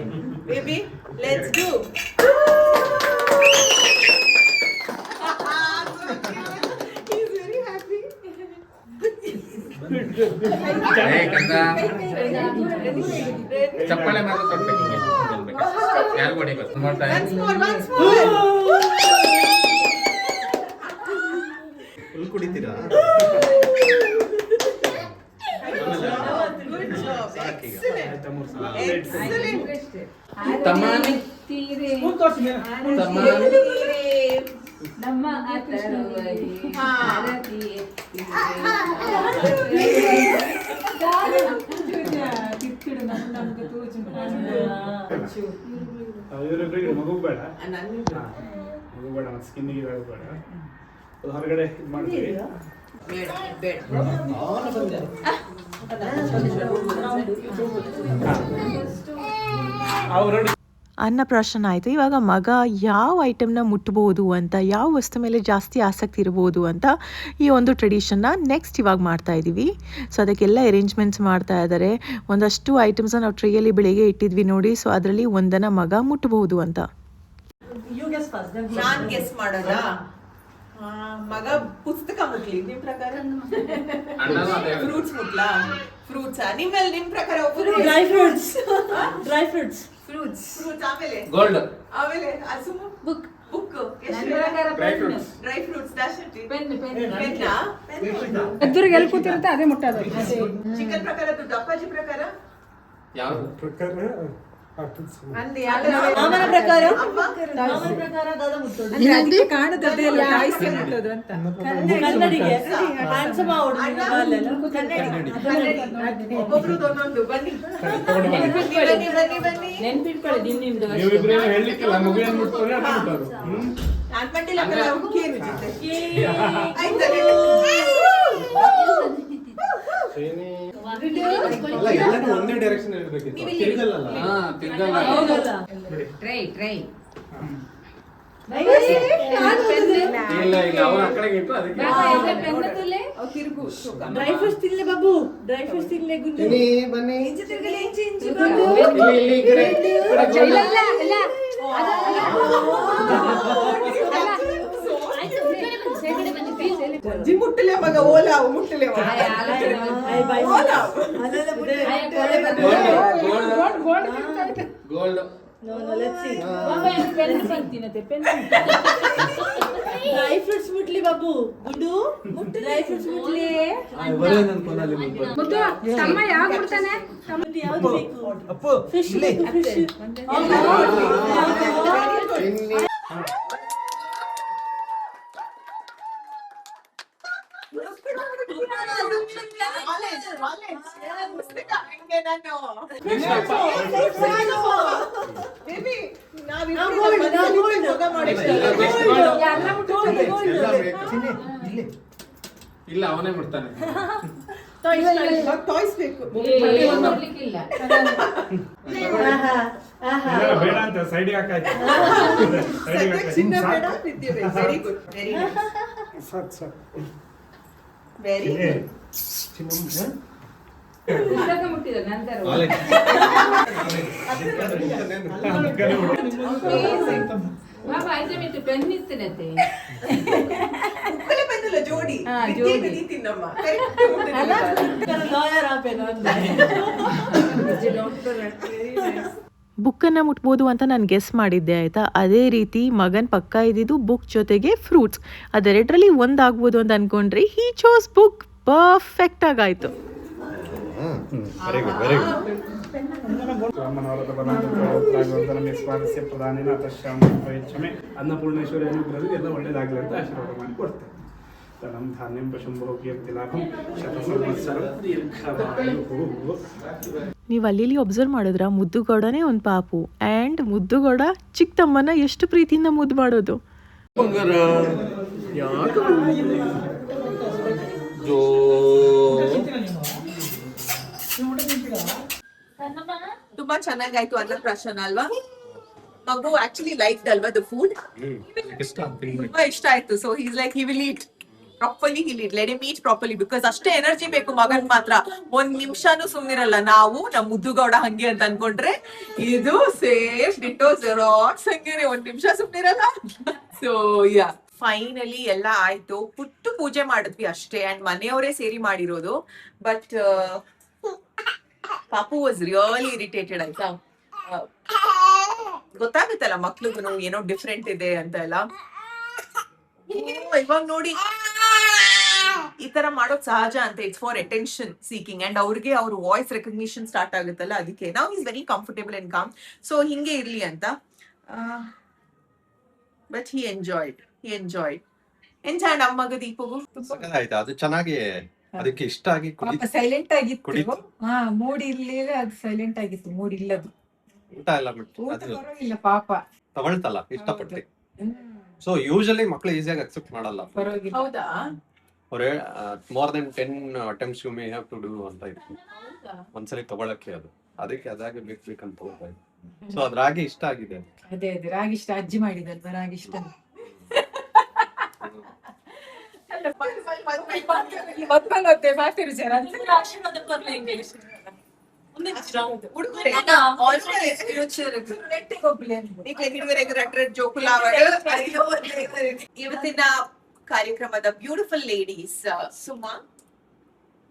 baby, let's do. He's very happy. ಚಪ್ಪಾಳೆ ಮಾತ್ರ ಕೊಡ್ಬೇಕು ಹಿಂಗೆ ಯಾರು ಹೊಡಿಬೇಕು Once more. ಫುಲ್ ಕುಡಿತೀರಾ? Good job. Excellent. ಆಯ್ತಾ, ಮೂರು ಸಲ. Excellent. ತಮಾನೆ ತೀರೆ ತಮಾನೆ ನಮ್ಮ ಆತರವರಿ ಹಾ. ಆರತಿ ಕಿತ್ತಿಡು ನಮ್ಗೆ ತೋಚು ಇವರಿಬ್ಬರಿಗೆ ಮಗು ಬೇಡ, ನನ್ಗೆ ಮಗು ಬೇಡ, ಮತ್ತೆ ಸ್ಕಿನ್ನಿಗೆ ಇರೋದು ಬೇಡ. ಅದು ಹೊರಗಡೆ ಇದು ಮಾಡ್ತೀವಿ. ಬೇಡ ಬೇಡ. ಅವರು ಅನ್ನಪ್ರಾಶನ ಆಯಿತು. ಇವಾಗ ಮಗ ಯಾವ ಐಟಮ್ನ ಮುಟ್ಬೋದು ಅಂತ, ಯಾವ ವಸ್ತು ಮೇಲೆ ಜಾಸ್ತಿ ಆಸಕ್ತಿ ಇರ್ಬೋದು ಅಂತ ಈ ಒಂದು ಟ್ರೆಡಿಷನ್ನ ನೆಕ್ಸ್ಟ್ ಇವಾಗ ಮಾಡ್ತಾ ಇದ್ದೀವಿ. ಸೊ ಅದಕ್ಕೆಲ್ಲ ಅರೇಂಜ್ಮೆಂಟ್ಸ್ ಮಾಡ್ತಾ ಇದ್ದಾರೆ. ಒಂದಷ್ಟು ಐಟಮ್ಸ್ನ ನಾವು ಟ್ರೇಯಲ್ಲಿ ಬೆಳಿಗ್ಗೆ ಇಟ್ಟಿದ್ವಿ ನೋಡಿ. ಸೊ ಅದರಲ್ಲಿ ಒಂದನ್ನು ಮಗ ಮುಟ್ಬೋದು ಅಂತ. ನಾನ್ ಗೆಸ್ ಮಾಡೋದಾ? ಮಗ ಪುಸ್ತಕ ಮುಟ್ಲಿ, ನಿಮ್ ಪ್ರಕಾರ? ಫ್ರೂಟ್ಸ್ ಮುಟ್ಲಾ? ಫ್ರೂಟ್ಸಾ? ನಿಮ್ ಪ್ರಕಾರ dry fruits dry fruits fruits ಆಮೇಲೆ ಗೋಲ್ಡ್ ಆಮೇಲೆ ಅಸುಮು ಬುಕ್ ಬುಕ್ ನನ್ನ ಪ್ರಕಾರ ಪೆನ್ ಡ್ರೈ ಫ್ರೂಟ್ಸ್ ದಾಶಟ್ಟಿ ಪೆನ್ ಪೆನ್ ಪೆನ್ನಾ? ಎದುರಿಗೆ ಎಲ್ಲಿ ಕೂತಿರುತ್ತೆ ಅದೇ ಮುಟ್ಟೋದು. ಚಿಕನ್ ಪ್ರಕಾರ ದುಡ್ಡು, ಅಪ್ಪಾಜಿ ಪ್ರಕಾರ ಯಾವ ಅಂದಿ ಮಾಮನ ಪ್ರಕಾರ ಅಮ್ಮ ಮಾಮನ ಪ್ರಕಾರ ದಾದ ಮುಟ್ಟೋದು. ಅದಕ್ಕೆ ಕಾಣುತ್ತದೆ ಅಲ್ಲ, ಕಾಯಿಸಿ ಮುಟ್ಟೋದು ಅಂತ. ಕನ್ನಡಿಗೆ ಹ್ಯಾಂಡ್ಸಮ್ ಅಣ್ಣ, ಒಬ್ಬೊಬ್ರದ್ದು ಒಂದೊಂದು. ಬನ್ನಿ ಬನ್ನಿ ಬನ್ನಿ ಬನ್ನಿ. ನೆನ್ಪಿಟ್ಕೊಳ್ಳಿ ನಿಮ್ದು ನೀವಿಬ್ರು ಏನು ಹೇಳಲಿಕ್ಕಿಲ್ಲ, ಮಗು ಏನು ಮುಟ್ತಾರೆ ಅದು ಮುಟ್ಟೋದು. ನಾನ್ ಪಟ್ಟಿಲ್ಲ ಕಲ ಹುಕ್ಕೇನು ಜೊತೆ ಆಯ್ತದೆ. ಅಲ್ಲ, ಎಲ್ಲರೂ ಒಂದೇ ಡೈರೆಕ್ಷನ್ ಇರ್ಬೇಕಿತ್ತು. ತಿರ್ಗಲ್ಲ. ಹಾ ತಿರ್ಗಲ್ಲ. ಟ್ರೈ ಟ್ರೈ ಇಲ್ಲ ಇಲ್ಲ ಅವ್ರ ಆ ಕಡೆಗೆ ಇಟ್ಟು ಅದಕ್ಕೆ ಪೆನ್ ತುಲೆ ಅವ್ ತಿರುಗು ಶೋಕ. ಡ್ರೈ ಫ್ರೂಟ್ಸ್ ತಿನ್ಲೆ ಬಾಬು, ಡ್ರೈ ಫ್ರೂಟ್ಸ್ ತಿನ್ಲೆ ಗುಂಡು. ಬನ್ನಿ ಬನ್ನಿ. ಇಂಚು ತಿರುಗಲಿ, ಇಂಚು ಇಂಚು ಇಲ್ಲಿ ಇಲ್ಲಿ ಈ ಕಡೆ ಇಲ್ಲ ಇಲ್ಲ ಇಲ್ಲ ಜಿ ಮುಟ್ಟಲೆ ಮಗ ಓಲಾವು ಮುಟ್ಟಲೆ ಓಲಾವು gold No, let's see. Pen ಬಂತಿನತೆ ಪೆನ್ ಡ್ರೈ ಫ್ರೂಟ್ಸ್ ಮುಟ್ಲಿ ಬಾಬು, ಗುಂಡು ಡ್ರೈ ಫ್ರೂಟ್ಸ್ ಮುಟ್ಲಿ. ಮುದ್ದು ತಮ್ಮ ಯಾವ ಕೊಡ್ತಾನೆ? ತಮ್ಮದು ಯಾವ್ದು ಬೇಕು? ಫಿಶ್ ಬೇಕು, ಫಿಶ್. ಇಲ್ಲ ಅವನೇ ಮುಟ್ತಾನೆ. ಟಾಯ್ಸ್ ಬೇಕು. ನೋಡ್ಲಿಕ್ಕಿಲ್ಲ ಇದೆಲ್ಲ ಬೇಡ ಅಂತ ಸೈಡಿಗೆ ಹಾಕಾಯ್ತು. ಚಿನ್ನ ಬೇಡ, ವಿದ್ಯೆ ಬೇಕು. ವೆರಿ ಗುಡ್, ವೆರಿ ಸಾಕು ಸಾಕು. Very good. ಪುಸ್ತಕ ಮುಟ್ಟಿದ ನಂತರ ಬಾಬಾ ಆಯ್ತು ಮಿಟ್ಟು ಪೆನ್ ಇತ್ತನತೆ ಉಕ್ಕಲೆ ಬಂದಿಲ್ಲ ಜೋಡಿ. ಹಾ, ವಿದ್ಯೆ ಜೋಡಿ. ವಿಧಿ ತಿನ್ನಮ್ಮ. Correct ಮುಟ್ಟಿಲ್ಲ. ಲಾಯರ್ ಆಪೇನು ಅಂತ. Very nice. ಬುಕ್ಕನ್ನು ಮುಟ್ಬೋದು ಅಂತ ನಾನು ಗೆಸ್ ಮಾಡಿದ್ದೆ ಆಯಿತಾ. ಅದೇ ರೀತಿ ಮಗನ ಪಕ್ಕ ಇದ್ದಿದ್ದು ಬುಕ್ ಜೊತೆಗೆ ಫ್ರೂಟ್ಸ್, ಅದೆರಡರಲ್ಲಿ ಒಂದಾಗ್ಬೋದು ಅಂತ ಅಂದ್ಕೊಂಡ್ರೆ ಹೀ ಚೋಸ್ ಬುಕ್. ಪರ್ಫೆಕ್ಟಾಗಾಯಿತು. ಅನ್ನಪೂರ್ಣೇಶ್ವರಿ ಅನುಗ್ರಹದಲ್ಲಿ ಎಲ್ಲ ಒಳ್ಳೇದಾಗಲಿ ಅಂತ ಆಶೀರ್ವಾದ ಮಾಡಿ ಕೊಡ್ತೇವೆ. ಧನಂ ಧಾನ್ಯಂ ಪಶುಂಭೋ ಕೀರ್ತಿ ಲಾಭಂ ಶತಸಂವತ್ಸರಂ ದೀರ್ಘಾಯುಃ. ನೀವು ಅಲ್ಲಿ ಒಬ್ಸರ್ವ್ ಮಾಡಿದ್ರ ಮುದ್ದುಗೌಡನೇ ಒಂದು ಪಾಪು, ಆ್ಯಂಡ್ ಮುದ್ದುಗೌಡ ಚಿಕ್ಕ ತಮ್ಮನ ಎಷ್ಟು ಪ್ರೀತಿಯಿಂದ ಮುದ್ದು ಮಾಡೋದು. ತುಂಬಾ ಚೆನ್ನಾಗಾಯ್ತು ಅನ್ನಪ್ರಾಶನ ಅಲ್ವಾ? ಮಗು ಆಕ್ಚುಲಿ ಲೈಕ್ ಅಲ್ವಾ ದ ಫುಡ್, ತುಂಬಾ ಇಷ್ಟ ಆಯ್ತು. So he's like he will eat properly, he will let him eat properly, because ಅಷ್ಟೇ ಎನರ್ಜಿ ಬೇಕು ಮಗನ್ ಮಾತ್ರ. ಒಂದ್ ನಿಮಿಷನೂ ಸುಮ್ನಿರಲ್ಲ. ನಾವು ನಮ್ ಮುದ್ದುಗೌಡ ಹಂಗೆ ಅಂತ ಅನ್ಕೊಂಡ್ರೆ ಇದು ಸೇಫ್ ಡಿಟೋ ಜೆರಾಕ್ಸ್ ಹಂಗೇನೆ, ಒಂದ್ ನಿಮಿಷ ಸುಮ್ನಿರಲ್ಲ. ಸೊ ಯಾ, ಫೈನಲಿ ಎಲ್ಲ ಆಯ್ತು. ಪುಟ್ಟು ಪೂಜೆ ಮಾಡಿದ್ವಿ ಅಷ್ಟೇ, ಅಂಡ್ ಮನೆಯವರೇ ಸೇರಿ ಮಾಡಿರೋದು. ಬಟ್ ಪಾಪು ವಾಸ್ ರಿಯಲಿ ಇರಿಟೇಟೆಡ್ ಆಯ್ತಾ. ಗೊತ್ತಾಗುತ್ತಲ್ಲ ಮಕ್ಳಿಗೂ ಏನೋ ಡಿಫ್ರೆಂಟ್ ಇದೆ ಅಂತ ಎಲ್ಲ. ಇವಾಗ ನೋಡಿ ಈ ತರ ಮಾಡೋದ್ ಸಹಜ ಅಂತ. It's for attention seeking, and ಅವ್ರಿಗೆ ಅವ್ರ ವಾಯ್ಸ್ ರೆಕಗ್ನಿಷನ್ ಸ್ಟಾರ್ಟ್ ಆಗುತ್ತಲ್ಲ, ಅದಕ್ಕೆ ನಾವು is very comfortable and com. So ಹಿಂಗೆ ಇರ್ಲಿ ಅಂತ. ಬಟ್ ಹಿ ಎಂಜಾಯ್ಡ್ ನಮ್ಮಗ ದೀಪಗೂ ಆಯ್ತಾ, ಅದು ಚೆನ್ನಾಗಿ ಅದಕ್ಕೆ ಇಷ್ಟ ಆಗಿ ಸೈಲೆಂಟ್ ಆಗಿತ್ತು. ಕುಡಿತು. ಹಾ, ಮೂಡ್ ಇರ್ಲಿಲ್ಲ, ಅದು ಸೈಲೆಂಟ್ ಆಗಿತ್ತು. ಮೂಡ್ ಇಲ್ಲದು, ಊಟ ಎಲ್ಲ ಬಿಟ್ಟು ಊಟ ಅದು ಪರವಾಗಿಲ್ಲ ಪಾಪ, ತಗೊಳ್ತಲ್ಲ ಇಷ್ಟಪಟ್ಟು. ಸೊ ಯೂಶಲಿ ಮಕ್ಳು ಈಸಿಯಾಗಿ ಅಕ್ಸೆಪ್ಟ್ ಮಾಡಲ್ಲ. ಪರವಾಗಿಲ್ಲ. ಹೌದಾ? ಅವ್ರೆ more than 10 attempts you may have to do ಅಂತ ಇತ್ತು ಒಂದ್ಸಲಿ ತಗೊಳಕ್ಕೆ. ಅದಕ್ಕೆ ಅದಾಗೆ ಬೇಕಂತ ಹೋಗ್ತಾ ಇತ್ತು. ಸೊ ಅದ್ ರಾಗಿ ಇಷ್ಟ ಆಗಿದೆ. ಅದೇ ರಾಗಿ ಇಷ್ಟ, ಅಜ್ಜಿ ಮಾಡಿದಲ್ವ ರಾಗಿ ಇಷ್ಟ. ಇವತ್ತಿನ ಕಾರ್ಯಕ್ರಮದ ಬ್ಯೂಟಿಫುಲ್ ಲೇಡೀಸ್ ಸುಮಾ,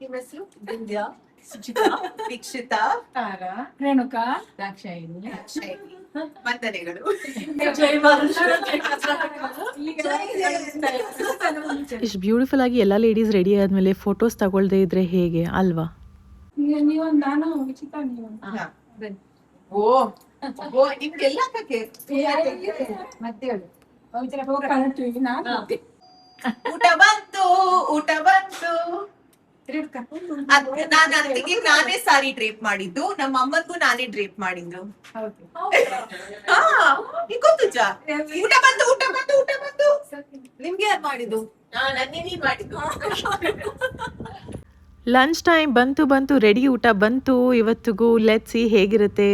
ನಿಮ್ಮ ಹೆಸರು ವಿದ್ಯಾ, ಸುಚಿತಾ, ದೀಕ್ಷಿತಾ, ತಾರಾ, ರೇಣುಕಾ, ದಾಕ್ಷಾಯಿನಿ, ವಂದನೆಗಳು. ಇಷ್ಟು ಬ್ಯೂಟಿಫುಲ್ ಆಗಿ ಎಲ್ಲ ಲೇಡೀಸ್ ರೆಡಿ ಆದಮೇಲೆ ಫೋಟೋಸ್ ತಗೊಳ್ದೇ ಇದ್ರೆ ಹೇಗೆ ಅಲ್ವಾ? ನೀವು ನಾನು ಉಚಿತ, ನೀವು ಓ ನಿಮ್ಗೆಲ್ಲ ಮತ್ತೆ ಹೇಳು. ಕಾಣ್ತೀವಿ ನಾನು. ಊಟ ಬಂತು. ನಾನು ಅದಕ್ಕೆ ನಾನೇ ಸಾರಿ ಡ್ರೇಪ್ ಮಾಡಿದ್ದು, ನಮ್ಮ ಅಮ್ಮನಿಗೂ ನಾನೇ ಡ್ರೇಪ್ ಮಾಡಿದ್ದು. ಗೊತ್ತುಜ ಊಟ ಬಂತು. ನಿಮ್ಗೆ ಯಾರು ಮಾಡಿದ್ದು? ನನ್ನೇ ಮಾಡಿದ್ದು. ಲಂಚ್ ಟೈಮ್ ಬಂತು, ರೆಡಿ ಊಟ ಬಂತು ಇವತ್ತಿಗೂ. ಲೆಟ್ಸ್ ಸಿ ಹೇಗಿರುತ್ತೆ.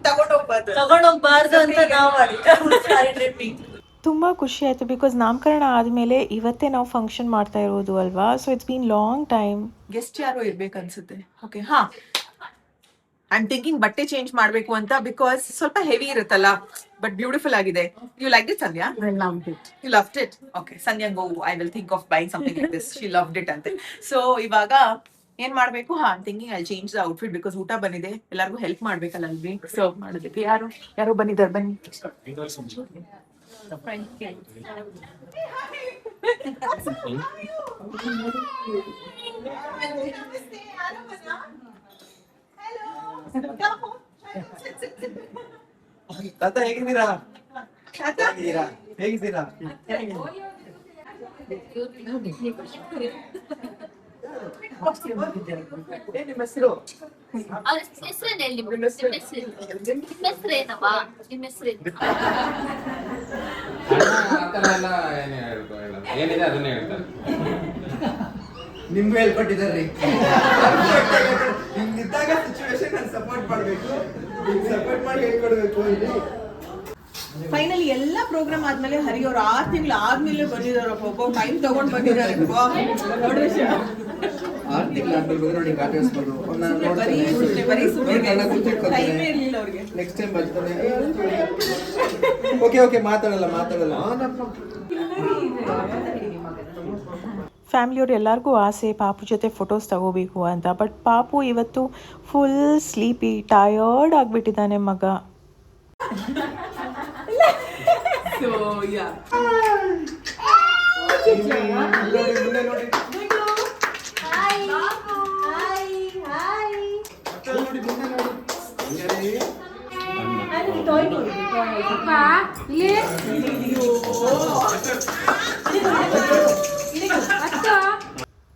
ತಗೊಂಡೋಗ್ಬಾರ್ದು ಅಂತ ನಾವು ತುಂಬ ಖುಷಿ ಆಯಿತು, ಬಿಕಾಸ್ ನಾಮಕರಣ ಆದಮೇಲೆ ಇವತ್ತೇ ನಾವು ಫಂಕ್ಷನ್ ಮಾಡ್ತಾ ಇರೋದು ಅಲ್ವಾ. So it's been long time. Guest ಯಾರೋ ಇರ್ಬೇಕು ಅನ್ಸುತ್ತೆ. ಓಕೆ, ಹಾ, ಐ ಆಮ್ ಥಿಂಕಿಂಗ್ ಬಟ್ಟೆ ಚೇಂಜ್ ಮಾಡ್ಬೇಕು ಅಂತ, ಬಿಕಾಸ್ ಸ್ವಲ್ಪ ಹೆವಿ ಇರುತ್ತಲ್ಲ. ಬಟ್ ಬ್ಯೂಟಿಫುಲ್ ಆಗಿದೆ. You like it Sandhya? You loved it? Okay, Sandhya go, I will think of buying something like this. She loved it ಅಂತೆ. ಸೊ ಇವಾಗ ಏನ್ ಮಾಡ್ಬೇಕು? ಹಾ, I thinking I change the outfit, because ಊಟ ಬಂದಿದೆ, ಎಲ್ಲರಿಗೂ ಹೆಲ್ಪ್ ಮಾಡ್ಬೇಕಲ್ಲ ಅಲ್ವಿ ಸರ್ವ್ ಮಾಡೋದಕ್ಕೆ. ಯಾರೋ ಬಂದಿದ್ದಾರೆ, ಬನ್ನಿ. ತಾತ ಹೇಗಿದ್ದೀರಾ? ನಿಮ್ಮ ಹೆಸರು? ಏನಿದೆ ಅದನ್ನೇ ಹೇಳ್ತಾರೆ. ನಿಮ್ಗೆ ಹೇಳ್ಕೊಟ್ಟಿದ್ದಾರೆ. ಹಿಂಗಿದ್ದಾಗ ಸಿಚುವೇಶನ್ ನಾನು ಸಪೋರ್ಟ್ ಮಾಡಬೇಕು, ಸಪೋರ್ಟ್ ಮಾಡಿ ಹೇಳ್ಕೊಡ್ಬೇಕು. ಫೈನಲಿ ಎಲ್ಲ ಪ್ರೋಗ್ರಾಮ್ ಆದ್ಮೇಲೆ ಹರಿಯವ್ರು 6 ತಿಂಗಳು ಆದ್ಮೇಲೆ ಬಂದಿದಾರಪ್ಪ. ಟೈಮ್ ತಗೊಂಡ್ ಬಂದಿದ್ದಾರೆ. ನೆಕ್ಸ್ಟ್ ಟೈಮ್ ಬರ್ತಾರೆ. ಓಕೆ ಮಾತಾಡಲ್ಲ. ಫ್ಯಾಮಿಲಿಯವ್ರು ಎಲ್ಲರಿಗೂ ಆಸೆ ಪಾಪು ಜೊತೆ ಫೋಟೋಸ್ ತಗೋಬೇಕು ಅಂತ. ಬಟ್ ಪಾಪು ಇವತ್ತು ಫುಲ್ ಸ್ಲೀಪಿ, ಟಯರ್ಡ್ ಆಗಿಬಿಟ್ಟಿದ್ದಾನೆ ಮಗ. ಸೊ ಯಾ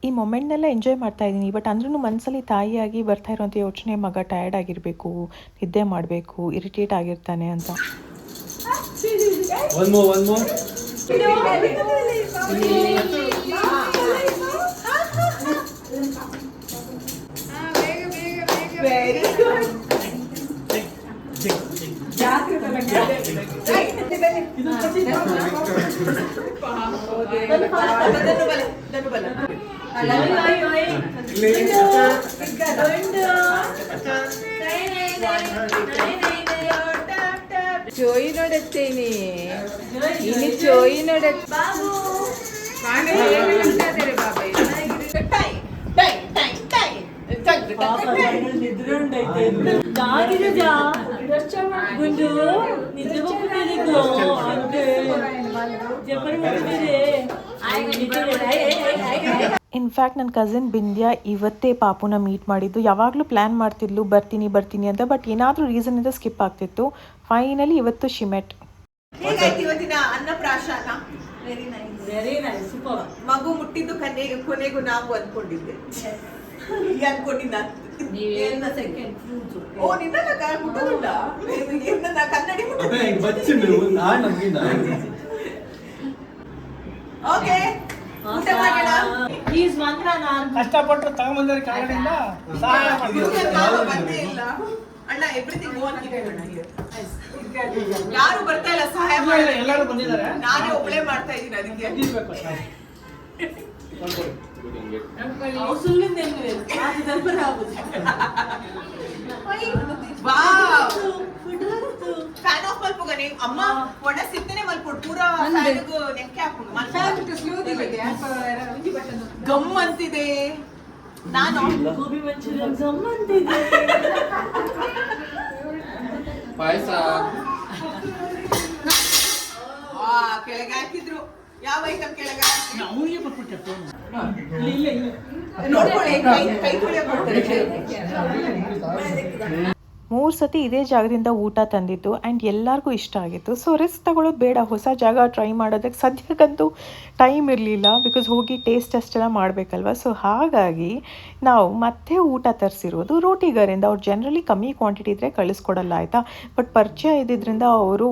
ಈ ಮೊಮೆಂಟ್ನೆಲ್ಲ ಎಂಜಾಯ್ ಮಾಡ್ತಾ ಇದ್ದೀನಿ. ಬಟ್ ಅಂದ್ರೂ ಮನಸ್ಸಲ್ಲಿ ತಾಯಿಯಾಗಿ ಬರ್ತಾ ಇರೋಂಥ ಯೋಚನೆ, ಮಗ ಟಯರ್ಡ್ ಆಗಿರಬೇಕು, ನಿದ್ದೆ ಮಾಡಬೇಕು, ಇರಿಟೇಟ್ ಆಗಿರ್ತಾನೆ ಅಂತ. One more. Very good. Joey ನೋಡುತ್ತೇನೆ ಇನ್ನು ಜೋಯಿ ನೋಡುತ್ತೆ గుండు నిద్రపోతుంది అంటే చెప్పండి. ಇನ್ಫ್ಯಾಕ್ಟ್ ನನ್ನ ಕಸಿನ್ ಬಿಂದ್ಯಾ ಇವತ್ತೇ ಪಾಪುನ ಮೀಟ್ ಮಾಡಿದ್ದು. ಯಾವಾಗಲೂ ಪ್ಲ್ಯಾನ್ ಮಾಡ್ತಿದ್ಲು ಬರ್ತೀನಿ ಅಂತ, ಬಟ್ ಏನಾದರೂ ರೀಸನಿಂದ ಸ್ಕಿಪ್ ಆಗ್ತಿತ್ತು. ಫೈನಲಿ ಇವತ್ತು ಶಿ ಮೆಟ್. ಹೇಗಾಯ್ತು ಇವತ್ತಿನ ಅನ್ನಪ್ರಾಶನ? Very nice, super. ಮಗು ಮುಟ್ಟಿದ್ದು ಕೊನೆಗೂ ನಾವು ಅನ್ಕೊಂಡಿದ್ದೆ. ಅನ್ಕೊಂಡಿದ್ದ ಓ ನಿನ್ನ ಮುಟ್ಟೋದಿಲ್ಲ, ಕನ್ನಡಿ ಓಕೆ ಊಟ ಮಾಡೋಣ. ಪ್ಲೀಸ್ ಮಾತ್ರ ನಾನು ಕಷ್ಟಪಟ್ಟು ತಗೊಂಬಂದ್ರೆ ಕೆಳಗಡೆಯಿಂದ ಸಹಾಯ ಬಂದೇ ಇಲ್ಲ ಅಣ್ಣ. ಎವ್ರಿಥಿಂಗ್ ಓನ್ ಯಾರು ಬರ್ತಾ ಇಲ್ಲ ಸಹಾಯ ಮಾಡಿ. ಎಲ್ಲರೂ ಬಂದಿದ್ದಾರೆ, ನಾನೇ ಒಬ್ಬಳೇ ಮಾಡ್ತಾ ಇದ್ದೀನಿ ಅದಕ್ಕೆ. ಫ್ಯಾನ್ ಆಫ್ ಮಲ್ಪುಗನೆ ಅಮ್ಮ ಒಣ ಸಿಗ್ತಾನೆ ಮಲ್ಪುಡ್ ಪೂರಾ ಫ್ಯಾನ್ಗೂ ನೆಕ್ಕೆ ಹಾಕೊಂಡು ಗಮ್ ಅಂತಿದೆ. ನಾನು ಗೋಬಿ ಮಂಚೂರಿಯನ್ ಸಂಬಂಧಿದೆ. ಪಾಯಸ ಕೆಳಗೆ ಹಾಕಿದ್ರು. ಯಾವ ಐಟಮ್ ಕೆಳಗೆ ಅವನಿಗೆ ಕೊಟ್ಬಿಟ್ಟೆ ನೋಡ್ಕೊಳ್ಳಿ, ಕೈ ತೊಳೆಯಕ್ಕೆ ಕೊಡ್ತಾರೆ. 3 ಸತಿ ಇದೇ ಜಾಗದಿಂದ ಊಟ ತಂದಿದ್ದು ಆ್ಯಂಡ್ ಎಲ್ಲರಿಗೂ ಇಷ್ಟ ಆಗಿತ್ತು. ಸೊ ರಿಸ್ಕ್ ತಗೊಳ್ಳೋದು ಬೇಡ, ಹೊಸ ಜಾಗ ಟ್ರೈ ಮಾಡೋದಕ್ಕೆ ಸದ್ಯಕ್ಕಂತೂ ಟೈಮ್ ಇರಲಿಲ್ಲ, ಬಿಕಾಸ್ ಹೋಗಿ ಟೇಸ್ಟ್ ಅಷ್ಟೆಲ್ಲ ಮಾಡಬೇಕಲ್ವ. ಸೊ ಹಾಗಾಗಿ ನಾವು ಮತ್ತೆ ಊಟ ತರಿಸಿರೋದು ರೋಟಿಗರಿಂದ. ಅವ್ರು ಜನರಲಿ ಕಮ್ಮಿ ಕ್ವಾಂಟಿಟಿ ಇದ್ದರೆ ಕಳಿಸ್ಕೊಡಲ್ಲ ಆಯಿತಾ. ಬಟ್ ಪರಿಚಯ ಇದ್ದಿದ್ದರಿಂದ ಅವರು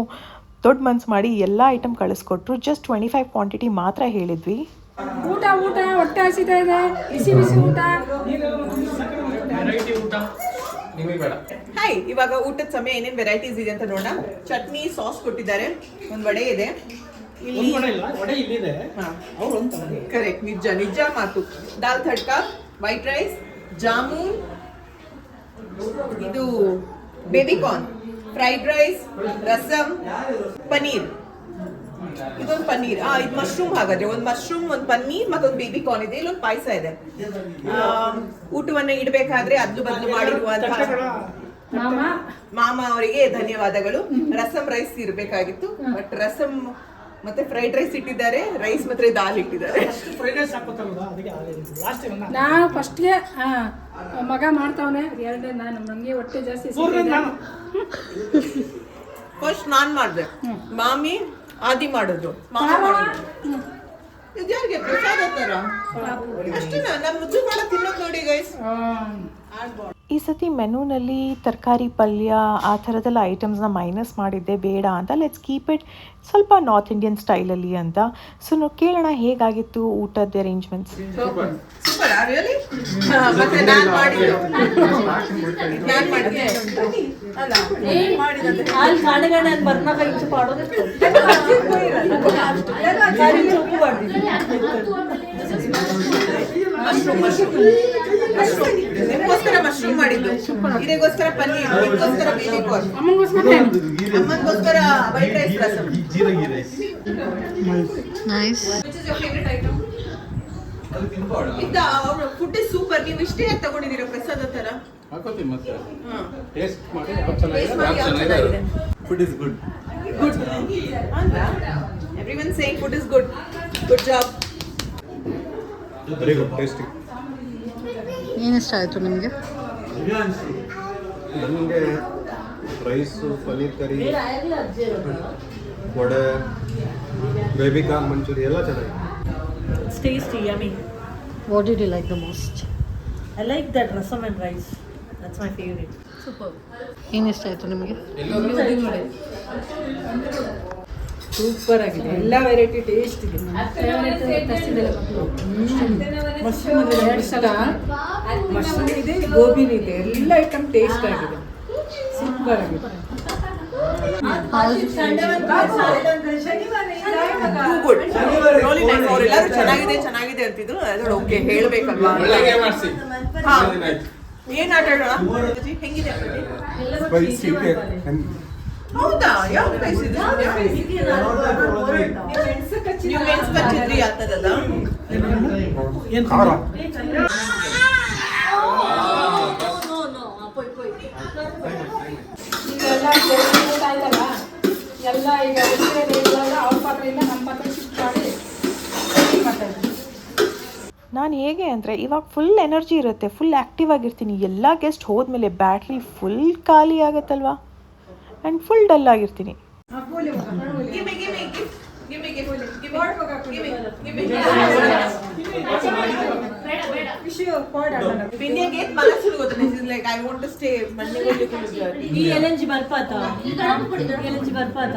ದೊಡ್ಡ ಮನ್ಸು ಮಾಡಿ ಎಲ್ಲ ಐಟಮ್ ಕಳಿಸ್ಕೊಟ್ರು. ಜಸ್ಟ್ 25 ಕ್ವಾಂಟಿಟಿ ಮಾತ್ರ ಹೇಳಿದ್ವಿ. ಊಟ ಹೊಟ್ಟೆ ಹಸಿತಾ ಇದೆ, ಬಿಸಿ ಊಟ. ವೆರೈಟಿ ಊಟ ನಿಮಗೆ ಬೇಡ. ಹಾಯ್, ಇವಾಗ ಊಟದ ಸಮಯ ಏನೇನು ವೆರೈಟೀಸ್ ಇದೆ ಅಂತ ನೋಡೋಣ. ಚಟ್ನಿ, ಸಾಸ್ ಕೊಟ್ಟಿದ್ದಾರೆ, ಒಂದು ವಡೆ ಇದೆ ಇಲ್ಲಿ. ವಡೆ ಇಲ್ಲಿದೆ, ಅವ್ರು ಅಂತ ಕರೆಕ್ಟ್, ನಿಜ ಮಾತು. ದಾಲ್ ತಡ್ಕಾ, ವೈಟ್ ರೈಸ್, ಜಾಮೂನ್, ಇದು baby corn, fried rice, rasam, paneer. ಇದೊಂದು ಪನ್ನೀರ್, ಇದು ಮಶ್ರೂಮ್. ಹಾಗಾದ್ರೆ ಒಂದು ಮಶ್ರೂಮ್, ಒಂದು ಪನ್ನೀರ್, ಮತ್ತೊಂದು ಬೇಬಿ ಕಾರ್ನ್ ಇದೆ. ಇಲ್ಲೊಂದು ಪಾಯಸ ಇದೆ. ಊಟವನ್ನ ಇಡಬೇಕಾದ್ರೆ ಅದ್ಲು ಬದ್ಲು ಮಾಡಿರುವಂತಹ ಮಾಮ ಅವರಿಗೆ ಧನ್ಯವಾದಗಳು. ರಸಮ್ ರೈಸ್ ಇರಬೇಕಾಗಿತ್ತು, ಬಟ್ ರಸಮ್ ಮತ್ತೆ ಫ್ರೈಡ್ ರೈಸ್ ಇಟ್ಟಿದ್ದಾರೆ, ರೈಸ್ ಮತ್ತೆ ದಾಲ್ ಇಟ್ಟಿದ್ದಾರೆ. ಫ್ರೈಡ್ ರೈಸ್ ಹಾಕೋತಾರಲ್ಲ ಅದಕ್ಕೆ ಲಾಸ್ಟ್ ನಾನು ಫಸ್ಟ್ಗೆ ಮಗ ಮಾಡ್ತಾವನೆ, ಎರಡನೇ ನಾನು ನನಗೆ ಹೊಟ್ಟೆ ಜಾಸ್ತಿ. ಫಸ್ಟ್ ನಾನ್ ಮಾಡಿದೆ, ಮಾಮಿ ಆದಿ ಮಾಡಿದ್ರು, ಮಾಮ ಮಾಡಿದ್ರು. ಇದ್ಯಾರಿಗೆ ಪ್ರಸಾದ ತರ ಅಷ್ಟೇ. ನಾನು ಮುದ್ದು ಮಾಡ ತಿನ್ನೋದು ನೋಡಿ ಗೈಸ್. ಈ ಸತಿ ಮೆನುನಲ್ಲಿ ತರಕಾರಿ, ಪಲ್ಯ ಆ ಥರದ್ದೆಲ್ಲ ಐಟಮ್ಸ್ನ ಮೈನಸ್ ಮಾಡಿದ್ದೆ, ಬೇಡ ಅಂತ. ಲೆಟ್ಸ್ ಕೀಪ್ ಇಟ್ ಸ್ವಲ್ಪ ನಾರ್ತ್ ಇಂಡಿಯನ್ ಸ್ಟೈಲಲ್ಲಿ ಅಂತ. ಸೊ ನಾವು ಕೇಳೋಣ ಹೇಗಾಗಿತ್ತು ಊಟದ ಅರೇಂಜ್ಮೆಂಟ್ಸ್. Super, really. ಮತ್ತೆ ನಾನು ಮಾಡಿದ್ದು ಅಲ್ಲ ಅಲ್ಲಿ ಕಾಣಗಣ ಬರ್ನಾಗ ಇಂಚು ಪಾಡೋದು ನಿಮಗೋಸ್ಕರ ಮಶ್ರೂಮ್ ಮಾಡಿದ್ದು, ಇದಕ್ಕೋಸ್ಕರ ಪನ್ನೀರ್, ಇದಕ್ಕೋಸ್ಕರ ಬೇಬಿ ಕಾರ್ನ್, ಅಮ್ಮನಿಗೋಸ್ಕರ white rice, rasam. Which is your favorite item? Food super. ನೀವು ಇಷ್ಟೇ ತಗೊಂಡಿದ್ದೀರಾ ಪ್ರಸಾದ ತರ? ಹಾಕೋತೀವಿ ಮತ್ತೆ ಹಾ. ಟೇಸ್ಟ್ ಮಾಡಿ ಯಾವ್ದು ಚೆನ್ನಾಗಿದೆ Taste ಮಾಡಿ ಯಾವ್ದು ಯಾವ್ದು ಚೆನ್ನಾಗಿದೆ ಚೆನ್ನಾಗಿದೆ? Food is good. Good. Everyone saying food is good. Good job. Very good tasty. ಏನಿಷ್ಟ ಆಯಿತು ನಿಮಗೆ? ನನಗೆ rice, paneer curry, vada, baby corn manchurian ಎಲ್ಲ ಚೆನ್ನಾಗಿದೆ. It's tasty, yummy. What did you like the most? I like that rasam and rice. That's my favorite. ಏನಿಷ್ಟ ಆಯಿತು ನಿಮಗೆ? Super ಆಗಿದೆ, ಎಲ್ಲ ವೆರೈಟಿ ಟೇಸ್ಟ್ ಇದೆ. ಮಶ್ರೂಮ್ ಇದೆ, ಗೋಬಿನೂ ಇದೆ, ಎಲ್ಲ ಐಟಮ್ ಟೇಸ್ಟ್ ಆಗಿದೆ, ಸೂಪರ್ ಆಗಿದೆ. Too good. Really nice. ಅವರೆಲ್ಲರೂ ಚೆನ್ನಾಗಿದೆ ಅಂತಿದ್ರು. ಅದ್ರಲ್ಲಿ ಓಕೆ ಹೇಳ್ಬೇಕಲ್ವಾ? ಹಾ. ಏನ್ ಆಟ ಆಡೋಣ? ಹೆಂಗಿದೆ? ಸ್ಪೈಸಿ ಹೌದಾ? ಯಾವ ಪ್ರೈಸ್ ಇದೆ? ನೀವು ಮೆಣಸು ಕಚ್ಚಿದ್ರಿ ಆಗ್ತದಲ್ಲ? ಖಾರ. ಎಲ್ಲ ಈಗ ಅವ್ರ ಪಾತ್ರೆಯಿಂದ ನಮ್ಮ ಪಾತ್ರೆ ಶಿಫ್ಟ್ ಮಾಡಿ ಮಾಡ್ತಾ ಇದ್ದೀವಿ. ನಾನು ಹೇಗೆ ಅಂದರೆ ಇವಾಗ ಫುಲ್ ಎನರ್ಜಿ ಇರುತ್ತೆ, ಫುಲ್ ಆ್ಯಕ್ಟಿವ್ ಆಗಿರ್ತೀನಿ. ಎಲ್ಲ ಗೆಸ್ಟ್ ಹೋದ್ಮೇಲೆ ಬ್ಯಾಟ್ರಿ ಫುಲ್ ಖಾಲಿ ಆಗುತ್ತಲ್ವಾ, ಆ್ಯಂಡ್ ಫುಲ್ ಡಲ್ ಆಗಿರ್ತೀನಿ. I want to stay. ಈ ಎಲೆಂಜಿ ಬರ್ಪಾತ ಎಲೆಂಜಿ ಬರ್ಪಾತ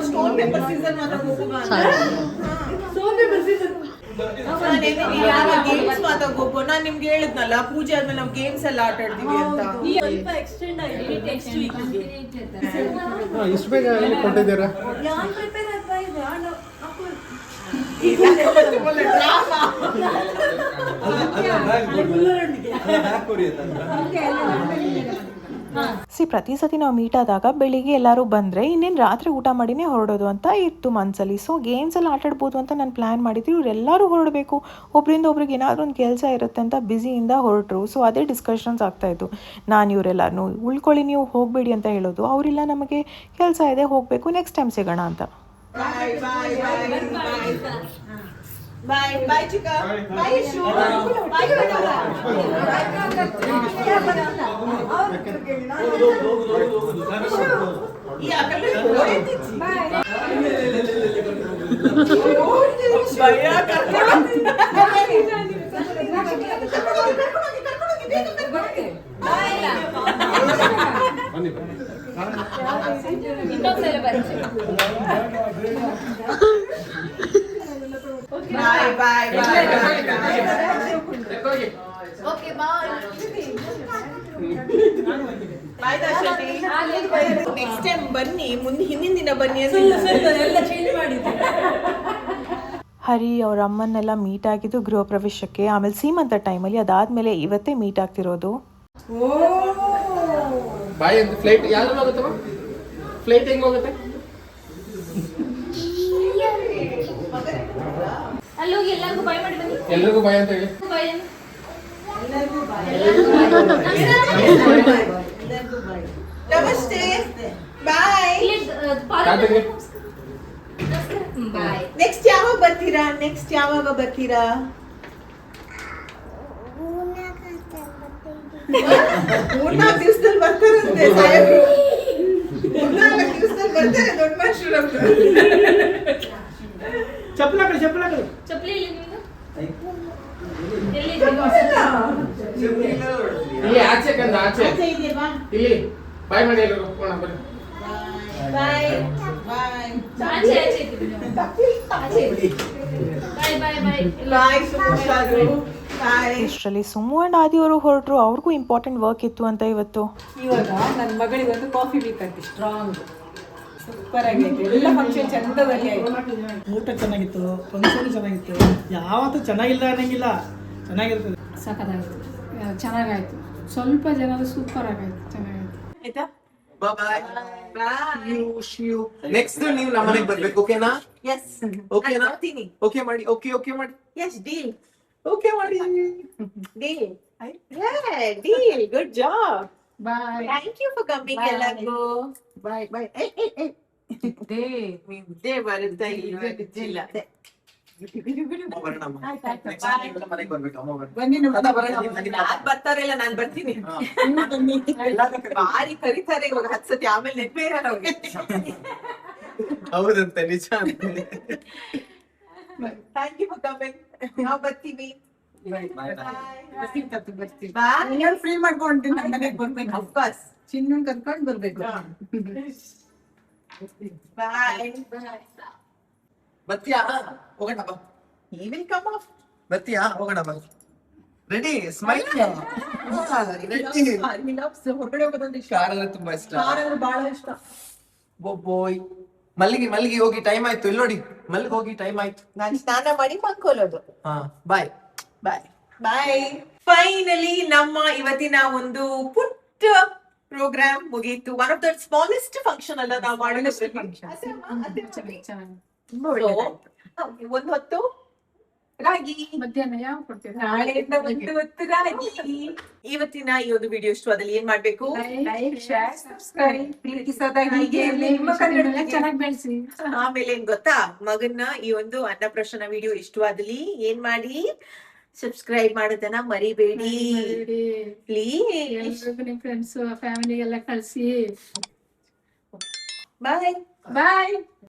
ಸ್ಟೋನ್ ಪೇಪರ್ ಸೀಸನ್ ಗೇಮ್ಸ್ ಮಾತಾಡ್ಬೇಕು. ನಾನ್ ನಿಮ್ಗೆ ಹೇಳಿದ್ನಲ್ಲ ಪೂಜೆ ಆದ್ಮೇಲೆ ನಾವು ಗೇಮ್ಸ್ ಎಲ್ಲ ಆಟ ಆಡ್ತೀವಿ ಅಂತ. ಸ್ವಲ್ಪ ಎಕ್ಸ್ಟೆಂಡ್ ಆಗಿದೆ ನೆಕ್ಸ್ಟ್ ವೀಕ್ಗೆ. ಇಷ್ಟು ಬೇಗ ಎಲ್ಲಿ ಕೊಟ್ಟಿದ್ದೀರಾ? ಯಾರು ಪ್ರಿಪೇರ್ ಆಗ್ತಾ ಇದೆ? ಪ್ರತಿ ಸತಿ ನಾವು ಮೀಟ್ ಆದಾಗ ಬೆಳಿಗ್ಗೆ ಎಲ್ಲರೂ ಬಂದರೆ ಇನ್ನೇನು ರಾತ್ರಿ ಊಟ ಮಾಡಿನೇ ಹೊರಡೋದು ಅಂತ ಇತ್ತು ಮನಸ್ಸಲ್ಲಿ. ಸೊ ಗೇಮ್ಸ್ ಎಲ್ಲ ಆಟಾಡ್ಬೋದು ಅಂತ ನಾನು ಪ್ಲ್ಯಾನ್ ಮಾಡಿದ್ವಿ. ಇವರೆಲ್ಲರೂ ಹೊರಡಬೇಕು, ಒಬ್ಬರಿಂದ ಒಬ್ರಿಗೆ ಏನಾದರೂ ಒಂದು ಕೆಲಸ ಇರುತ್ತೆ ಅಂತ ಬ್ಯುಸಿಯಿಂದ ಹೊರಟರು. ಸೊ ಅದೇ ಡಿಸ್ಕಷನ್ಸ್ ಆಗ್ತಾಯಿತ್ತು. ನಾನು ಇವರೆಲ್ಲರೂ ಉಳ್ಕೊಳ್ಳಿ, ನೀವು ಹೋಗಬೇಡಿ ಅಂತ ಹೇಳೋದು, ಅವರಿಲ್ಲ ನಮಗೆ ಕೆಲಸ ಇದೆ ಹೋಗಬೇಕು, ನೆಕ್ಸ್ಟ್ ಟೈಮ್ ಸಿಗೋಣ ಅಂತ. Bye, bye, Chika. Bye, Ishu. Bye, Bye, bye, bye. Okay, bye. Bye, Dashati. Next time ಬನ್ನಿ, ಮುಂದೆ ಹಿಂದಿನ ದಿನ ಬನ್ನಿ ಅಂತ ಎಲ್ಲ ಚೇಂಜ್ ಮಾಡಿದ್ದೆ. ಹರಿ ಅವ್ರ ಅಮ್ಮನ್ನೆಲ್ಲ ಮೀಟ್ ಆಗಿದ್ದು ಗೃಹ ಪ್ರವೇಶಕ್ಕೆ, ಆಮೇಲೆ ಸೀಮಂತ ಟೈಮಲ್ಲಿ, ಅದಾದಮೇಲೆ ಇವತ್ತೇ ಮೀಟ್ ಆಗ್ತಿರೋದು. ಬಾಯ್ ಅಂತ ಫ್ಲೈಟ್ ಯಾವ್ದು ಹೋಗುತ್ತವ? ಫ್ಲೈಟ್ ಹೆಂಗೆ ಹೋಗುತ್ತೆ? ಅಲ್ಲೋಗಿ ಎಲ್ಲರಿಗೂ ಬಾಯ್ ಮಾಡಿ ಬನ್ನಿ. ಎಲ್ರಿಗೂ ಬಾಯ್ ಅಂತ ಹೇಳಿ. ಬಾಯ್ ಅಂತ. ನಮಸ್ತೆ. ಬಾಯ್. ತಾತಗೆ ಬಾಯ್. ನೆಕ್ಸ್ಟ್ ಯಾವಾಗ ಬರ್ತೀರಾ? ಮೂರ್ನಾಲ್ಕು ದಿವಸದಲ್ಲಿ ಬರ್ತಾರಂತೆ ಸಾಹೇಬ್ರು. 4 ದಿವಸದಲ್ಲಿ ಬರ್ತಾರೆ ದೊಡ್ಡ ಮನುಷ್ಯರು ಅಂತ. ಚಪ್ಪಲಿ ಇಲ್ಲಿ ನಿಮ್ದು? ಎಲ್ಲಿ ಇಲ್ಲಿ ಆಚೆ ಕಂದ ಆಚೆ ಇಲ್ಲಿ ಬಾಯ್ ಮಾಡಿ ಎಲ್ರಿಗೂ ಹೋಗೋಣ ಬನ್ನಿ. ಬಾಯ್ ಬಾಯ್ ಆಚೆ ಇದ್ದೀವಿ ನಾವು. ಆಚೆ ಇದ್ದೀವಿ. ಬಾಯ್ ಬಾಯ್ ಬಾಯ್. ಬಾಯ್ ಸುಮುಷಾರು. ಬಾಯ್. ಇಷ್ಟರಲ್ಲಿ ಸುಮು ಆ್ಯಂಡ್ ಆದಿಯವರು ಹೊರಟರು. ಅವ್ರಿಗೂ ಇಂಪಾರ್ಟೆಂಟ್ ವರ್ಕ್ ಇತ್ತು ಅಂತ ಇವತ್ತು. ಇವಾಗ ನನ್ನ ಮಗಳಿಗೊಂದು ಕಾಫಿ ಬೇಕಂತೆ, ಸ್ಟ್ರಾಂಗ್, ಸೂಪರ್ ಆಗೈತೆ. ಎಲ್ಲ ಫಂಕ್ಷನ್ ಚಂದದಲ್ಲಿ ಆಯ್ತು. ಊಟ ಚೆನ್ನಾಗಿತ್ತು, ಫಂಕ್ಷನ್ ಚೆನ್ನಾಗಿತ್ತು, ಯಾವತ್ತೂ ಚೆನ್ನಾಗಿಲ್ಲ ಅನ್ನಂಗಿಲ್ಲ. ಚೆನ್ನಾಗಿರ್ತದೆ. ಸಖತ್ತಾಗಿತ್ತು, ಚೆನ್ನಾಗಾಯ್ತು. ಸ್ವಲ್ಪ ಜನರು ಸೂಪರ್ ಆಗಾಯ್ತು, ಚೆನ್ನಾಗಾಯ್ತು. ಆಯ್ತಾ? ನೆಕ್ಸ್ಟ್ ನೀವು ನಮ್ಮನೆಗೆ ಬರ್ಬೇಕು, ಓಕೆನಾ? Yes. ಓಕೆನಾ? ಬರ್ತೀನಿ. ಓಕೆ ಮಾಡಿ, ಓಕೆ ಮಾಡಿ, Yes, deal. ಓಕೆ ಮಾಡಿ. Deal. Yeah, deal. Good job. Bye Thank you for coming, Bye. ಎಲ್ಲರಿಗೂ. ಬಾಯ್ ಬಾಯ್. ನಿದ್ದೆ ಬರುತ್ತೆ, ಇಲ್ಲ. ಬರೋಣ ಅಮ್ಮ. ಆಯ್ತಾಯ್ತು. Next time ನೀವೆಲ್ಲ ಮನೆಗೆ ಬರ್ಬೇಕು, ಅಮ್ಮ ಬರ್ಬೇಕು. ಬನ್ನಿ ನೀವು. ಅದ ಬರೋಣ, ನೀವು ಮನೆಗೆ ನಾನ್ ಬರ್ತಾರಿಲ್ಲ, ನಾನ್ ಬರ್ತೀನಿ. ಬಾರಿ ಕರೀತಾರೆ ಇವಾಗ 10 ಸತಿ, ಆಮೇಲೆ ನೆನಪೇ ಇರಲ್ಲ ಅವ್ರಿಗೆ. ಹೌದಂತೆ, ನಿಜ ಅಂತೆ. Thank you for coming. ನಾವ್ ಬರ್ತೀವಿ. ಬರ್ತೀವಿ. Bye. ಫ್ರೀ ಮಾಡ್ಕೊಂಡು ನಮ್ಮ ಮನೆಗೆ ಬರ್ಬೇಕು. Of course. ಚಿನ್ನನ್ ಕರ್ಕೊಂಡು ಬರ್ಬೇಕು. Bye. ಬರ್ತೀಯಾ? ಹೋಗೋಣ ಬಾ. He will come off. ಬರ್ತೀಯಾ? ಹೋಗೋಣ ಬಾ. ರೆಡಿ? ಸ್ಮೈಲ್. He loves ಹೊರಗಡೆ ಹೋಗೋದಂದ್ರೆ ಇಷ್ಟ. ಕಾರ್ ಅಂದ್ರೆ ತುಂಬಾ ಇಷ್ಟ. ಕಾರ್ ಅಂದ್ರೆ ಬಹಳ ಇಷ್ಟ. ಬೋಯ್. ಮಲ್ಲಿಗೆ ಹೋಗಿ ಟೈಮ್ ಆಯ್ತು. ಇಲ್ಲಿ ನೋಡಿ, ಮಲ್ಲಿಗೆ ಹೋಗಿ ಟೈಮ್ ಆಯ್ತು. ನಾನು ಸ್ನಾನ ಮಾಡಿ ಮಲ್ಕೊಳ್ಳೋದು. ಹಾ, ಬಾಯ್. ಬಾಯ್. ಫೈನಲಿ ನಮ್ಮ ಇವತ್ತಿನ ಒಂದು ಪುಟ್ಟ ಪ್ರೋಗ್ರಾಮ್ ಮುಗೀತು. One of the smallest function ಅಲ್ಲ ನಾವು ಮಾಡಿದ ಒಂದು ಹೊತ್ತು ರಾಗಿ, ಮಧ್ಯಾಹ್ನ ಯಾವ ಕೊಡ್ತೀರಾ? ನಾಳೆಯಿಂದ ಒಂದು ಹೊತ್ತು ರಾಗಿ. ಇವತ್ತಿನ ಈ ಒಂದು ವಿಡಿಯೋ ಇಷ್ಟವಾದಲ್ಲಿ ಏನ್ ಮಾಡ್ಬೇಕು? Like, share, subscribe. ಪ್ರೀತಿಸೋದ ಹೀಗೆ ನಿಮ್ಮ ಚೆನ್ನಾಗಿ ಬೆಳೆಸಿ. ಆಮೇಲೆ ಏನ್ ಗೊತ್ತಾ, ಮಗನ್ನ ಈ ಒಂದು ಅನ್ನಪ್ರಾಶನ ವಿಡಿಯೋ ಇಷ್ಟವಾದಲ್ಲಿ ಏನ್ ಮಾಡಿ, ಸಬ್ಸ್ಕ್ರೈಬ್ ಮಾಡೋದನ್ನ ಮರಿಬೇಡಿ ಪ್ಲೀಸ್. ಎಲ್ರಿಗೂ ನಿಮ್ ಫ್ರೆಂಡ್ಸ್ ಫ್ಯಾಮಿಲಿ ಎಲ್ಲ ಕಳ್ಸಿ. ಬಾಯ್. ಬಾಯ್.